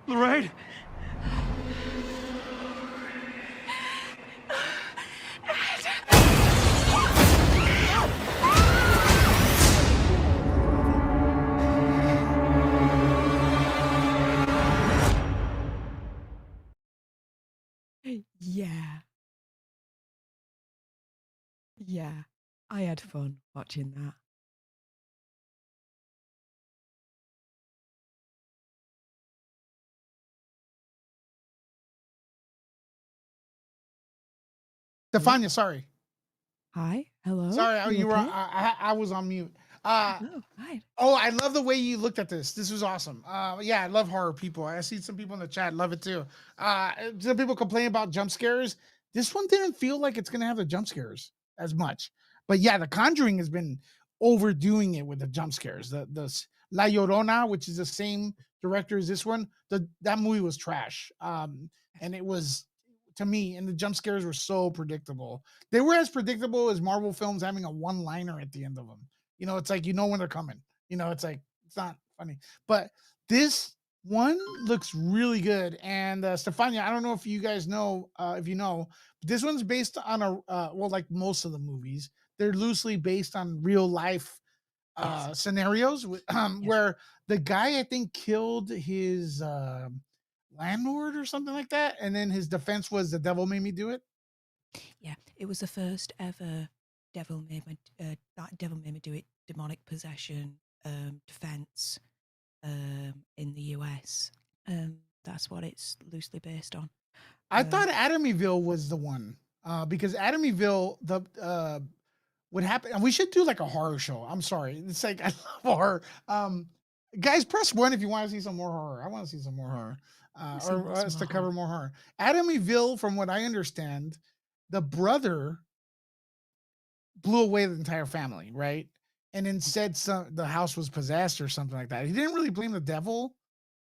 Lorraine? Yeah. Yeah. I had fun watching that. Stefania, sorry. Hi. Hello. Sorry, you were. okay? I was on mute. Oh, hi. Oh, I love the way you looked at this. This was awesome. Yeah, I love horror people. I see some people in the chat love it too. Some people complain about jump scares. This one didn't feel like it's gonna have the jump scares as much. But yeah, The Conjuring has been overdoing it with the jump scares. The La Llorona, which is the same director as this one, that movie was trash. And it was, to me, and the jump scares were so predictable. They were as predictable as Marvel films having a one-liner at the end of them. You know, it's like, you know when they're coming. You know, it's like, it's not funny. But this one looks really good. And Stefania, I don't know if you guys know, if you know, but this one's based on well, like most of the movies, they're loosely based on real life scenarios where the guy, I think, killed his landlord or something like that. And then his defense was the devil made me do it. Yeah, it was the first ever devil made me do it demonic possession defense in the US. That's what it's loosely based on. I thought Amityville was the one because Amityville, the what happened, and we should do like a horror show. I'm sorry, it's like I love horror. Guys, press 1 if you want to see some more horror. I want to see some more horror, or us to cover more horror. Amityville, from what I understand, the brother blew away the entire family, right? And then said the house was possessed or something like that. He didn't really blame the devil.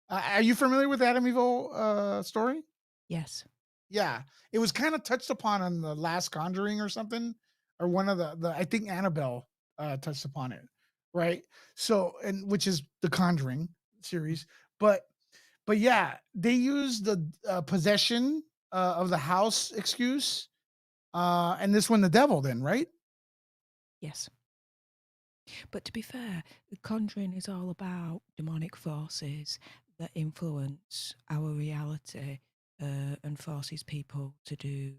Are you familiar with the Amityville story? Yes. Yeah, it was kind of touched upon in the last Conjuring or something, or one of the I think Annabelle touched upon it, right? So, and which is the Conjuring series, but yeah, they used the possession of the house excuse, and this one the devil, then, right? Yes. But to be fair, The Conjuring is all about demonic forces that influence our reality and forces people to do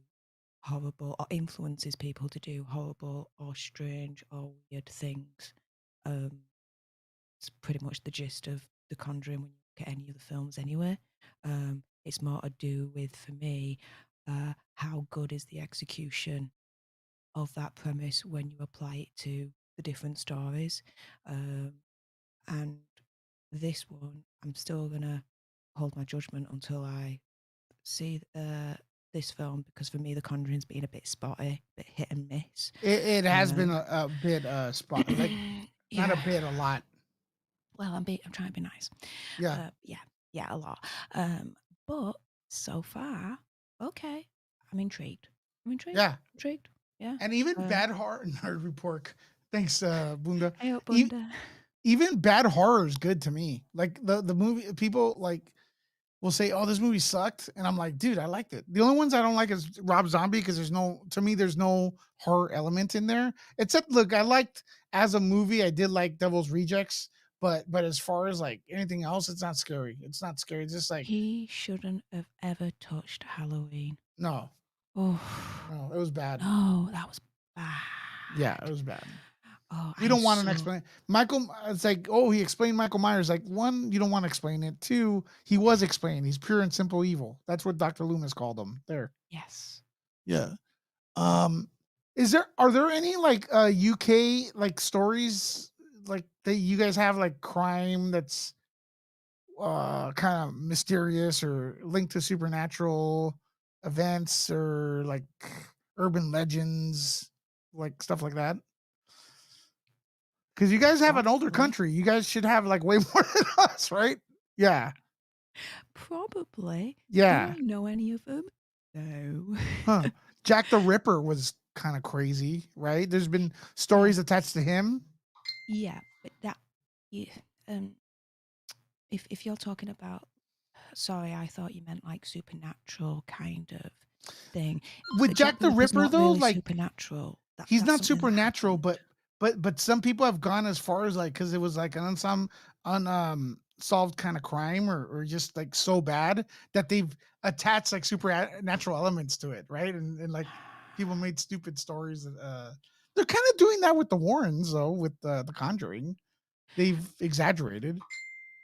horrible, or influences people to do horrible or strange or weird things. It's pretty much the gist of The Conjuring when you look at any of the films anyway. It's more to do with, for me, how good is the execution of that premise when you apply it to the different stories. And this one, I'm still gonna hold my judgment until I see this film, because for me, The Conjuring's been a bit spotty, a bit hit and miss. It has been a bit spot, like not a Yeah. bit, a lot. Well, I'm trying to be nice. Yeah. Yeah, a lot. But so far, okay, I'm intrigued. Yeah. Yeah. And even Bad Horror Nerd Report. Thanks, Bunda. Hey up, Bunda. Even bad horror is good to me. Like the movie, people like will say, "Oh, this movie sucked," and I'm like, "Dude, I liked it." The only ones I don't like is Rob Zombie, because there's no horror element in there. Except, look, I liked, as a movie, I did like Devil's Rejects, but as far as like anything else, it's not scary. It's not scary. It's just like, He shouldn't have ever touched Halloween. no, Oh no, it was bad. no, that was bad. Yeah, it was bad. Oh, We don't want an explanation. Michael, it's like, oh, he explained Michael Myers. Like, one, you don't want to explain it. Two, he was explained. He's pure and simple evil. That's what Dr. Loomis called him. There. Yes. Yeah. Are there any like UK like stories like that you guys have, like crime that's kind of mysterious or linked to supernatural events, or like urban legends, like stuff like that? Because you guys have an older country. You guys should have like way more than us, right? Yeah. Probably. Yeah. Do I know any of them? No. Huh. Jack the Ripper was kind of crazy, right? There's been stories attached to him. Yeah, but that, yeah, if you're talking about, sorry, I thought you meant like supernatural kind of thing. With But Jack the Ripper's Ripper, not though, really like supernatural. he's That's not something that supernatural, happened. but some people have gone as far as like, because it was like an solved kind of crime, or just like so bad that they've attached like supernatural elements to it, right? And like people made stupid stories. They're kind of doing that with the Warrens, though, with the Conjuring. They've exaggerated.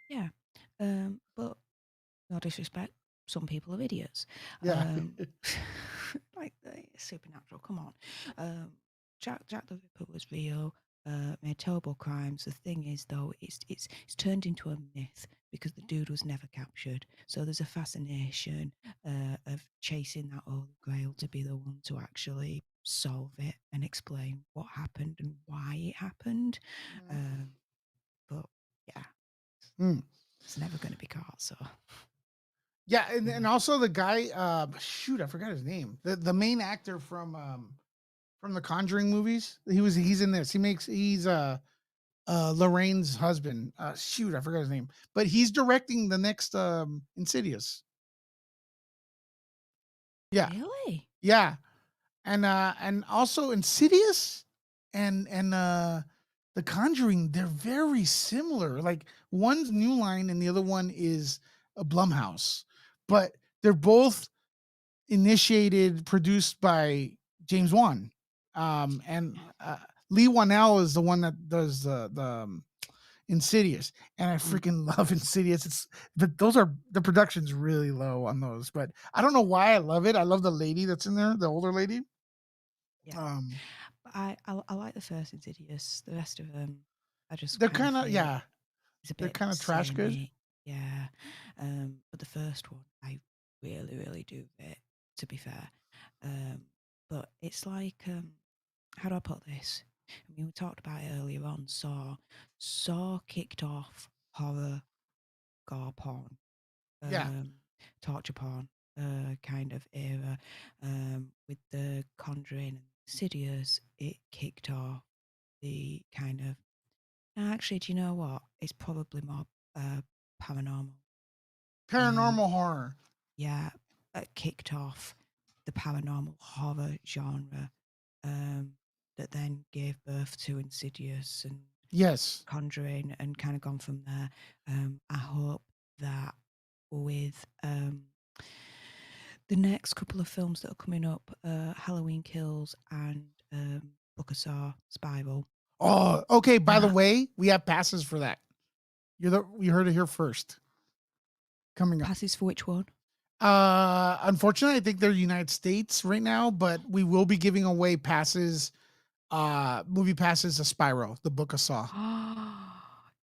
Yeah. But no disrespect, some people are idiots. Yeah. Like supernatural, come on. Jack the Ripper was real, made terrible crimes. The thing is, though, it's turned into a myth because the dude was never captured. So there's a fascination of chasing that Holy Grail to be the one to actually solve it and explain what happened and why it happened. But yeah, it's never going to be caught. So yeah, and also the guy, shoot, I forgot his name. The main actor from the Conjuring movies. He's in this. He's Lorraine's husband. Shoot, I forgot his name. But he's directing the next Insidious. Yeah. Really? Yeah. And also Insidious and The Conjuring, they're very similar. Like, one's New Line and the other one is a Blumhouse. But they're both produced by James Wan. And Lee Wanell is the one that does the Insidious, and I freaking love Insidious. But the production's really low on those, but I don't know why I love it. I love the lady that's in there, the older lady. Yeah. But I like the first Insidious. The rest of them, I just they're kind of it's a bit they're kind of trash good. Yeah. But the first one, I really, really do it, to be fair. But it's like, how do I put this? I mean, we talked about it earlier on. Saw kicked off horror, gore porn, torture porn, kind of era. With the Conjuring and Insidious, it kicked off the kind of. Actually, do you know what? It's probably more paranormal. Paranormal horror. Yeah, kicked off the paranormal horror genre, that then gave birth to Insidious and Conjuring, and kind of gone from there. I hope that with the next couple of films that are coming up, Halloween Kills and Book of Saw Spiral. Oh, okay. By the way, we have passes for that. You heard it here first. Coming up. Passes for which one? Unfortunately, I think they're United States right now, but we will be giving away passes, movie passes to Spyro, the Book of Saw.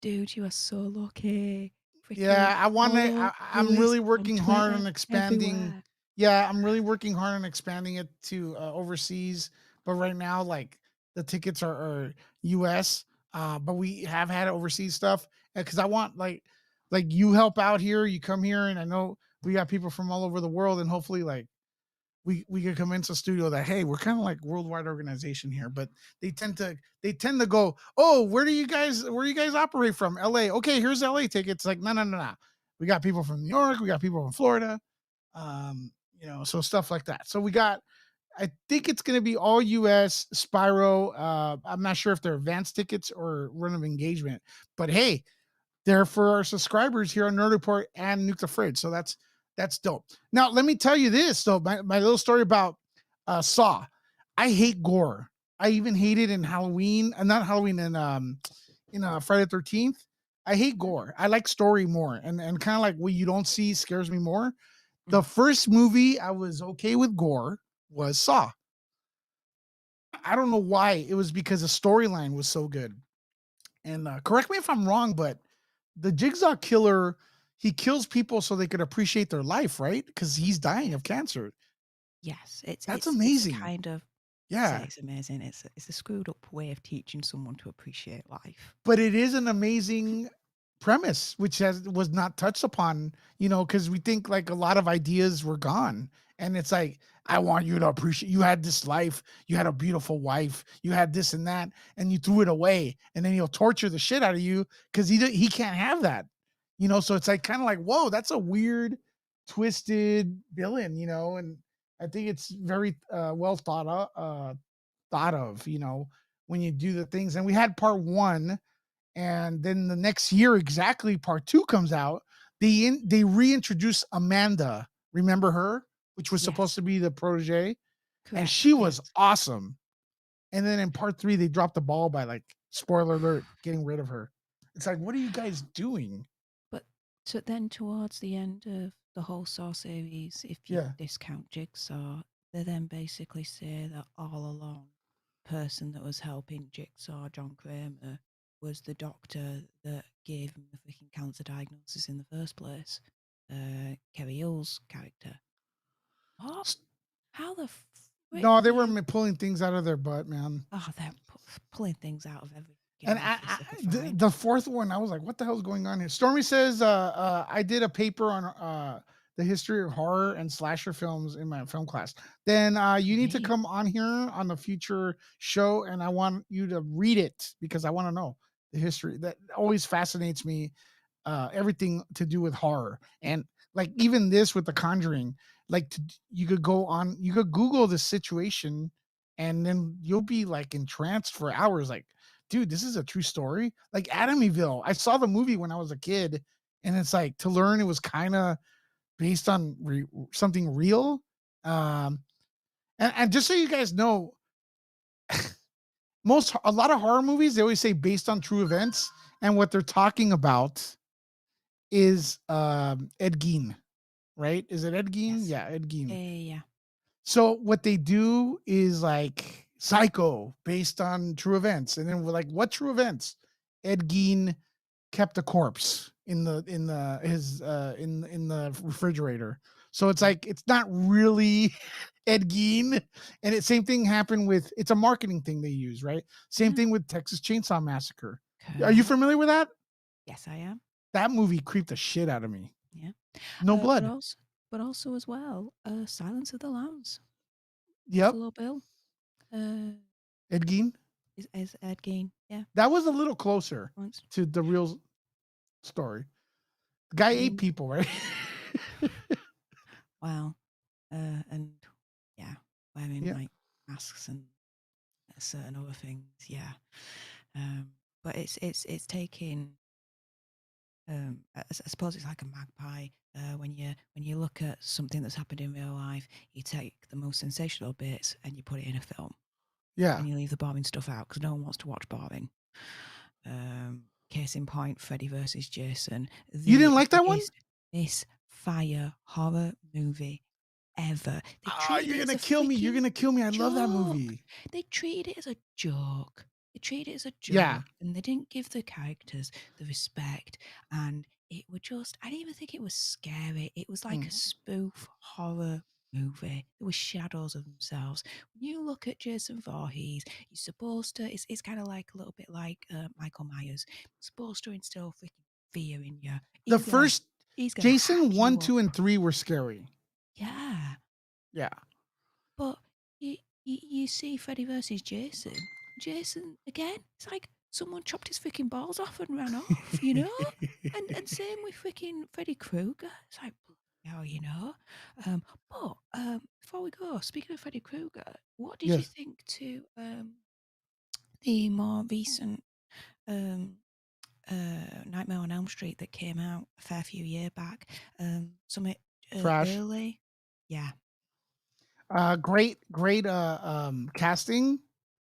Dude, you are so lucky. Yeah, I want to. follow I'm Willis really on working hard on Twitter, expanding. everywhere. Yeah, I'm really working hard on expanding it to overseas. But right now, like the tickets are U.S. But we have had overseas stuff because I want like you help out here, you come here, and I know we got people from all over the world, and hopefully like we could convince a studio that hey, we're kind of like worldwide organization here, but they tend to go, oh, where do you guys operate from? LA. Okay, here's LA tickets. Like no. We got people from New York, we got people from Florida, so stuff like that. So we got, I think it's going to be all US Spyro. I'm not sure if they're advanced tickets or run of engagement, but hey, they're for our subscribers here on Nerd Report and Nuke the Fridge. So that's dope. Now, let me tell you this, though, my little story about Saw. I hate gore. I even hate it in Halloween, not Halloween, in Friday the 13th. I hate gore. I like story more, and kind of like what you don't see scares me more. The first movie I was okay with gore was Saw. I don't know why. It was because the storyline was so good. And correct me if I'm wrong, but the Jigsaw killer, he kills people so they could appreciate their life, right? Because he's dying of cancer. Yes, That's amazing. It's kind of Yeah, it's amazing. It's a screwed up way of teaching someone to appreciate life. but it is an amazing premise, which was not touched upon, because we think like a lot of ideas were gone, and it's like I want you to appreciate you had this life, you had a beautiful wife, you had this and that, and you threw it away, and then he'll torture the shit out of you because he can't have that, So it's like kind of like whoa, that's a weird, twisted villain, and I think it's very well thought of, when you do the things. And we had part one. And then the next year, exactly, part two comes out. They reintroduce Amanda. Remember her, which was supposed to be the protege, and she was awesome. And then in part three, they dropped the ball by like spoiler alert, getting rid of her. It's like, what are you guys doing? But then towards the end of the whole Saw series, if you discount Jigsaw, they then basically say that all along, the person that was helping Jigsaw, John Kramer, was the doctor that gave him the freaking cancer diagnosis in the first place. Kerry Hill's character. What? How the frick? No, they were pulling things out of their butt, man. Oh, they're pulling things out of every. And the fourth one, I was like, what the hell's going on here? Stormy says, I did a paper on the history of horror and slasher films in my film class. Then you need to come on here on the future show, and I want you to read it because I want to know the history. That always fascinates me, everything to do with horror. And like even this with the Conjuring, like you could Google this situation, and then you'll be like entranced for hours. Like, dude, this is a true story. Like Amityville. I saw the movie when I was a kid, and it's like to learn it was kind of based on something real. And just so you guys know, a lot of horror movies, they always say based on true events, and what they're talking about is Ed Gein, right? Is it Ed Gein? Yes. Yeah, Ed Gein. Yeah. So what they do is like Psycho based on true events, and then we're like, what true events? Ed Gein kept a corpse in the refrigerator. So it's like it's not really Ed Gein, and same thing happened with. It's a marketing thing they use, right? Same thing with Texas Chainsaw Massacre. Are you familiar with that? Yes, I am. That movie creeped the shit out of me. Yeah. No blood. But also as well, Silence of the Lambs. Yep. Buffalo Bill. Ed Gein. Is Ed Gein? Yeah. That was a little closer to the real story. The guy ate people, right? Wow. And yeah, wearing like masks and certain other things. Yeah. But it's taking. I suppose it's like a magpie. When you look at something that's happened in real life, you take the most sensational bits and you put it in a film. Yeah. And you leave the boring stuff out because no one wants to watch boring. case in point, Freddy versus Jason. You didn't like that one? biggest misfire horror movie ever. They treated You're it gonna as a kill me. You're freaking gonna kill me. I love that joke. movie. They treated it as a joke. Yeah. And they didn't give the characters the respect. And it was just, I didn't even think it was scary. It was like a spoof horror movie. There were shadows of themselves. When you look at Jason Voorhees, you're supposed to, it's kind of like a little bit like Michael Myers. You're supposed to instill freaking fear in you. The first Jason 1, 2, and 3 were scary. Yeah. Yeah. But you see Freddy versus Jason. Jason, again, it's like someone chopped his freaking balls off and ran off, you know? and same with freaking Freddy Krueger. It's like, oh, you know? But before we go, speaking of Freddy Krueger, what did you think to the more recent Nightmare on Elm Street that came out a fair few years back? Something early? Yeah. Great casting.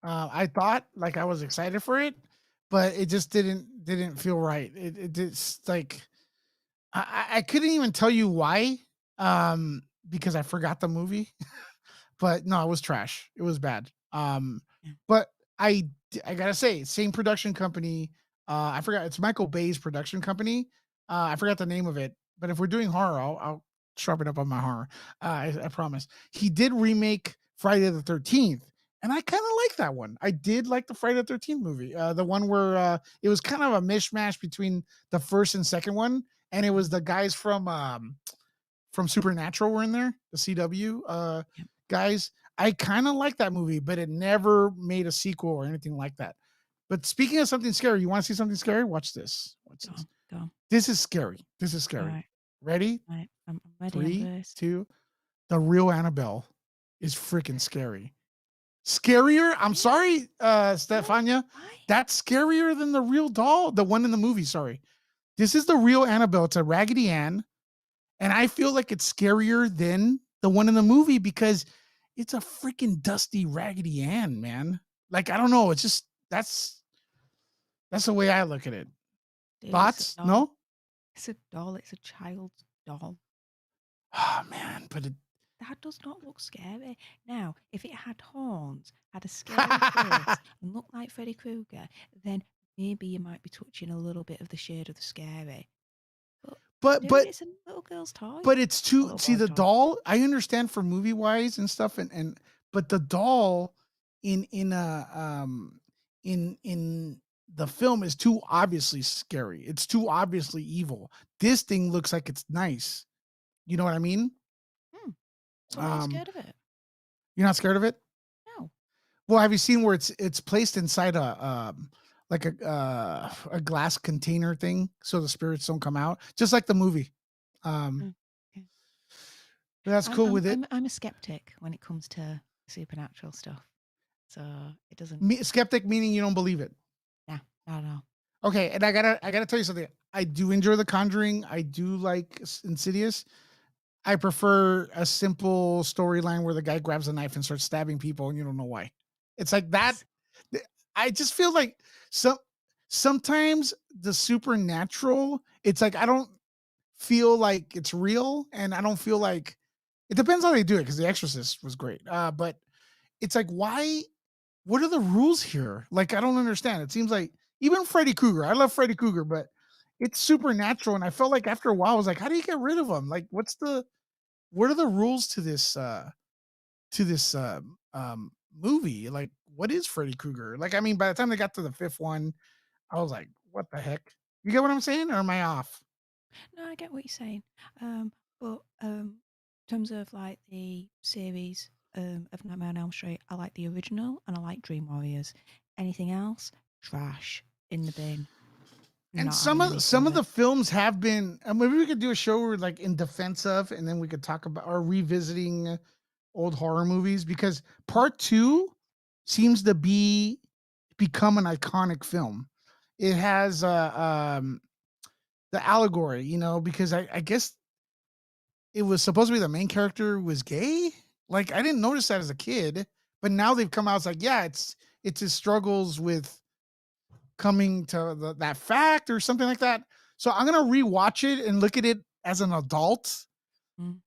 I thought, like, I was excited for it, but it just didn't feel right. It just, like, I couldn't even tell you why, because I forgot the movie. But no, it was trash. It was bad. But I gotta say, same production company. I forgot, it's Michael Bay's production company. I forgot the name of it, but if we're doing horror, I'll sharpen up on my horror. I promise. He did remake Friday the 13th, and I kind of like that one. I did like the Friday the 13th movie. The one where it was kind of a mishmash between the first and second one, and it was the guys from Supernatural were in there, the CW guys. I kind of like that movie, but it never made a sequel or anything like that. But speaking of something scary, you want to see something scary? Watch this. Go. This is scary. Right. Ready? Right. I'm ready. 3, 2. The real Annabelle is freaking scary. Scarier? I'm sorry, Stefania. That's scarier than the real doll, the one in the movie. Sorry. This is the real Annabelle. It's a Raggedy Ann. And I feel like it's scarier than the one in the movie because it's a freaking dusty Raggedy Ann, man. Like, I don't know. It's just, that's the way I look at it. Dude, Thoughts? No? It's a doll. It's a child's doll. Oh, man. But that does not look scary. Now, if it had horns, had a scary face, and looked like Freddy Krueger, then maybe you might be touching a little bit of the shade of the scary. But it's a little girl's toy. But it's too, see, the doll, I understand for movie wise and stuff, and but the doll in the film is too obviously scary. It's too obviously evil. This thing looks like it's nice. You know what I mean? So I'm not scared of it. You're not scared of it? No. Well, have you seen where it's placed inside a like a glass container thing so the spirits don't come out, just like the movie. That's cool with it. I'm a skeptic when it comes to supernatural stuff, so it doesn't. Skeptic meaning you don't believe it. Yeah, no. Okay, and I gotta tell you something. I do enjoy The Conjuring. I do like Insidious. I prefer a simple storyline where the guy grabs a knife and starts stabbing people, and you don't know why. It's like that. I just feel like sometimes the supernatural, it's like I don't feel like it's real, and I don't feel like it depends how they do it because The Exorcist was great. But it's like, why? What are the rules here? Like, I don't understand. It seems like even Freddy Krueger. I love Freddy Krueger, but it's supernatural, and I felt like after a while, I was like, how do you get rid of him? Like, what are the rules to this movie? Like, what is Freddy Krueger? Like, I mean, by the time they got to the fifth one, I was like, what the heck? You get what I'm saying, or am I off? No, I get what you're saying. But in terms of like the series of Nightmare on Elm Street, I like the original and I like Dream Warriors. Anything else, trash in the bin. And some of the films have been. Maybe we could do a show where, like, in defense of, and then we could talk about or revisiting old horror movies, because part 2 seems to become an iconic film. It has the allegory, you know, because I guess it was supposed to be the main character was gay. Like, I didn't notice that as a kid, but now they've come out. It's like, yeah, it's his struggles with coming to that fact or something like that. So I'm gonna rewatch it and look at it as an adult.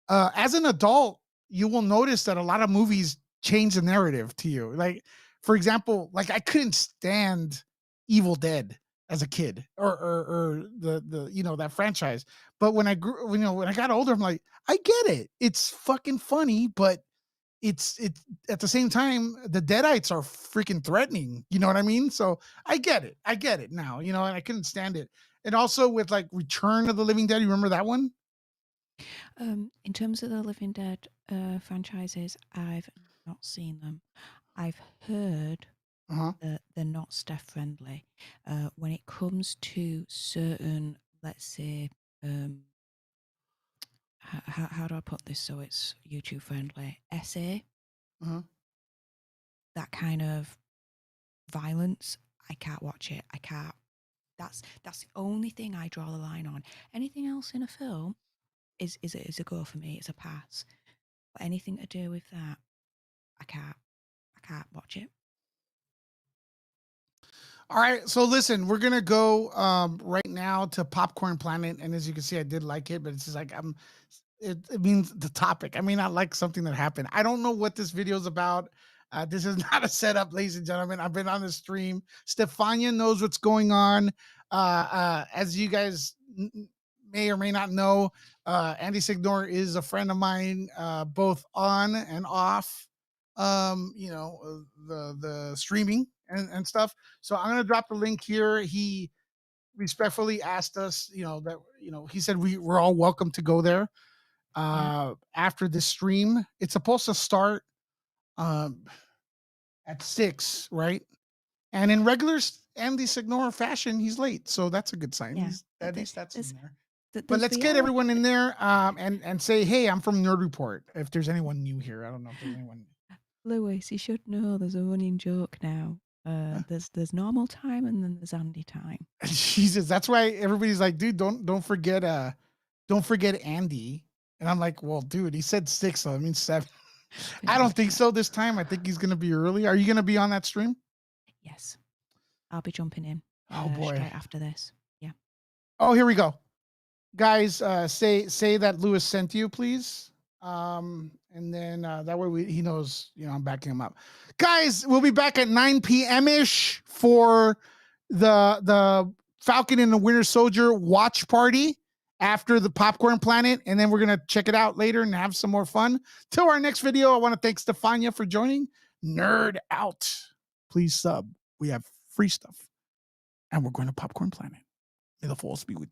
As an adult, you will notice that a lot of movies change the narrative to you. Like, for example, like I couldn't stand Evil Dead as a kid, or the that franchise. But when I grew, when I got older, I'm like, I get it. It's fucking funny, but it's at the same time, the Deadites are freaking threatening. You know what I mean? So I get it. I get it now. And I couldn't stand it. And also with like Return of the Living Dead, you remember that one? In terms of the Living Dead franchises, I've not seen them. I've heard that they're not staff friendly. When it comes to certain, let's say, how do I put this so it's YouTube friendly? SA, that kind of violence, I can't watch it. I can't. That's the only thing I draw the line on. Anything else in a film is a go for me. It's a pass. But anything to do with that, I can't watch it. All right, so listen, we're gonna go right now to Popcorn Planet, and as you can see, I did like it, but it's just like it means the topic. I may not like something that happened. I don't know what this video is about. This is not a setup, ladies and gentlemen. I've been on the stream. Stefania knows what's going on. As you guys may or may not know, Andy Signor is a friend of mine, both on and off. The streaming and stuff. So I'm gonna drop the link here. He respectfully asked us, he said we're all welcome to go there after this stream. It's supposed to start at 6, right? And in regular Andy Signor fashion, he's late, so that's a good sign. Yeah. At least that's in there. But there's let's the get ele- everyone in there and say, hey, I'm from Nerd Report. If there's anyone new here, I don't know if there's anyone. Lewis, you should know there's a running joke now. There's normal time and then there's Andy time. Jesus, that's why everybody's like, dude, don't forget Andy. And I'm like, well, dude, he said 6, so it means 7. I don't think so this time. I think he's gonna be early. Are you gonna be on that stream? Yes, I'll be jumping in. Oh boy! Straight after this, yeah. Oh, here we go, guys. Say that Lewis sent you, please. And then that way he knows, I'm backing him up. Guys, we'll be back at 9 p.m. ish for the Falcon and the Winter Soldier watch party after the Popcorn Planet, and then we're gonna check it out later and have some more fun. Till our next video, I want to thank Stefania for joining. Nerd out. Please sub. We have free stuff, and we're going to Popcorn Planet. May the force be with you.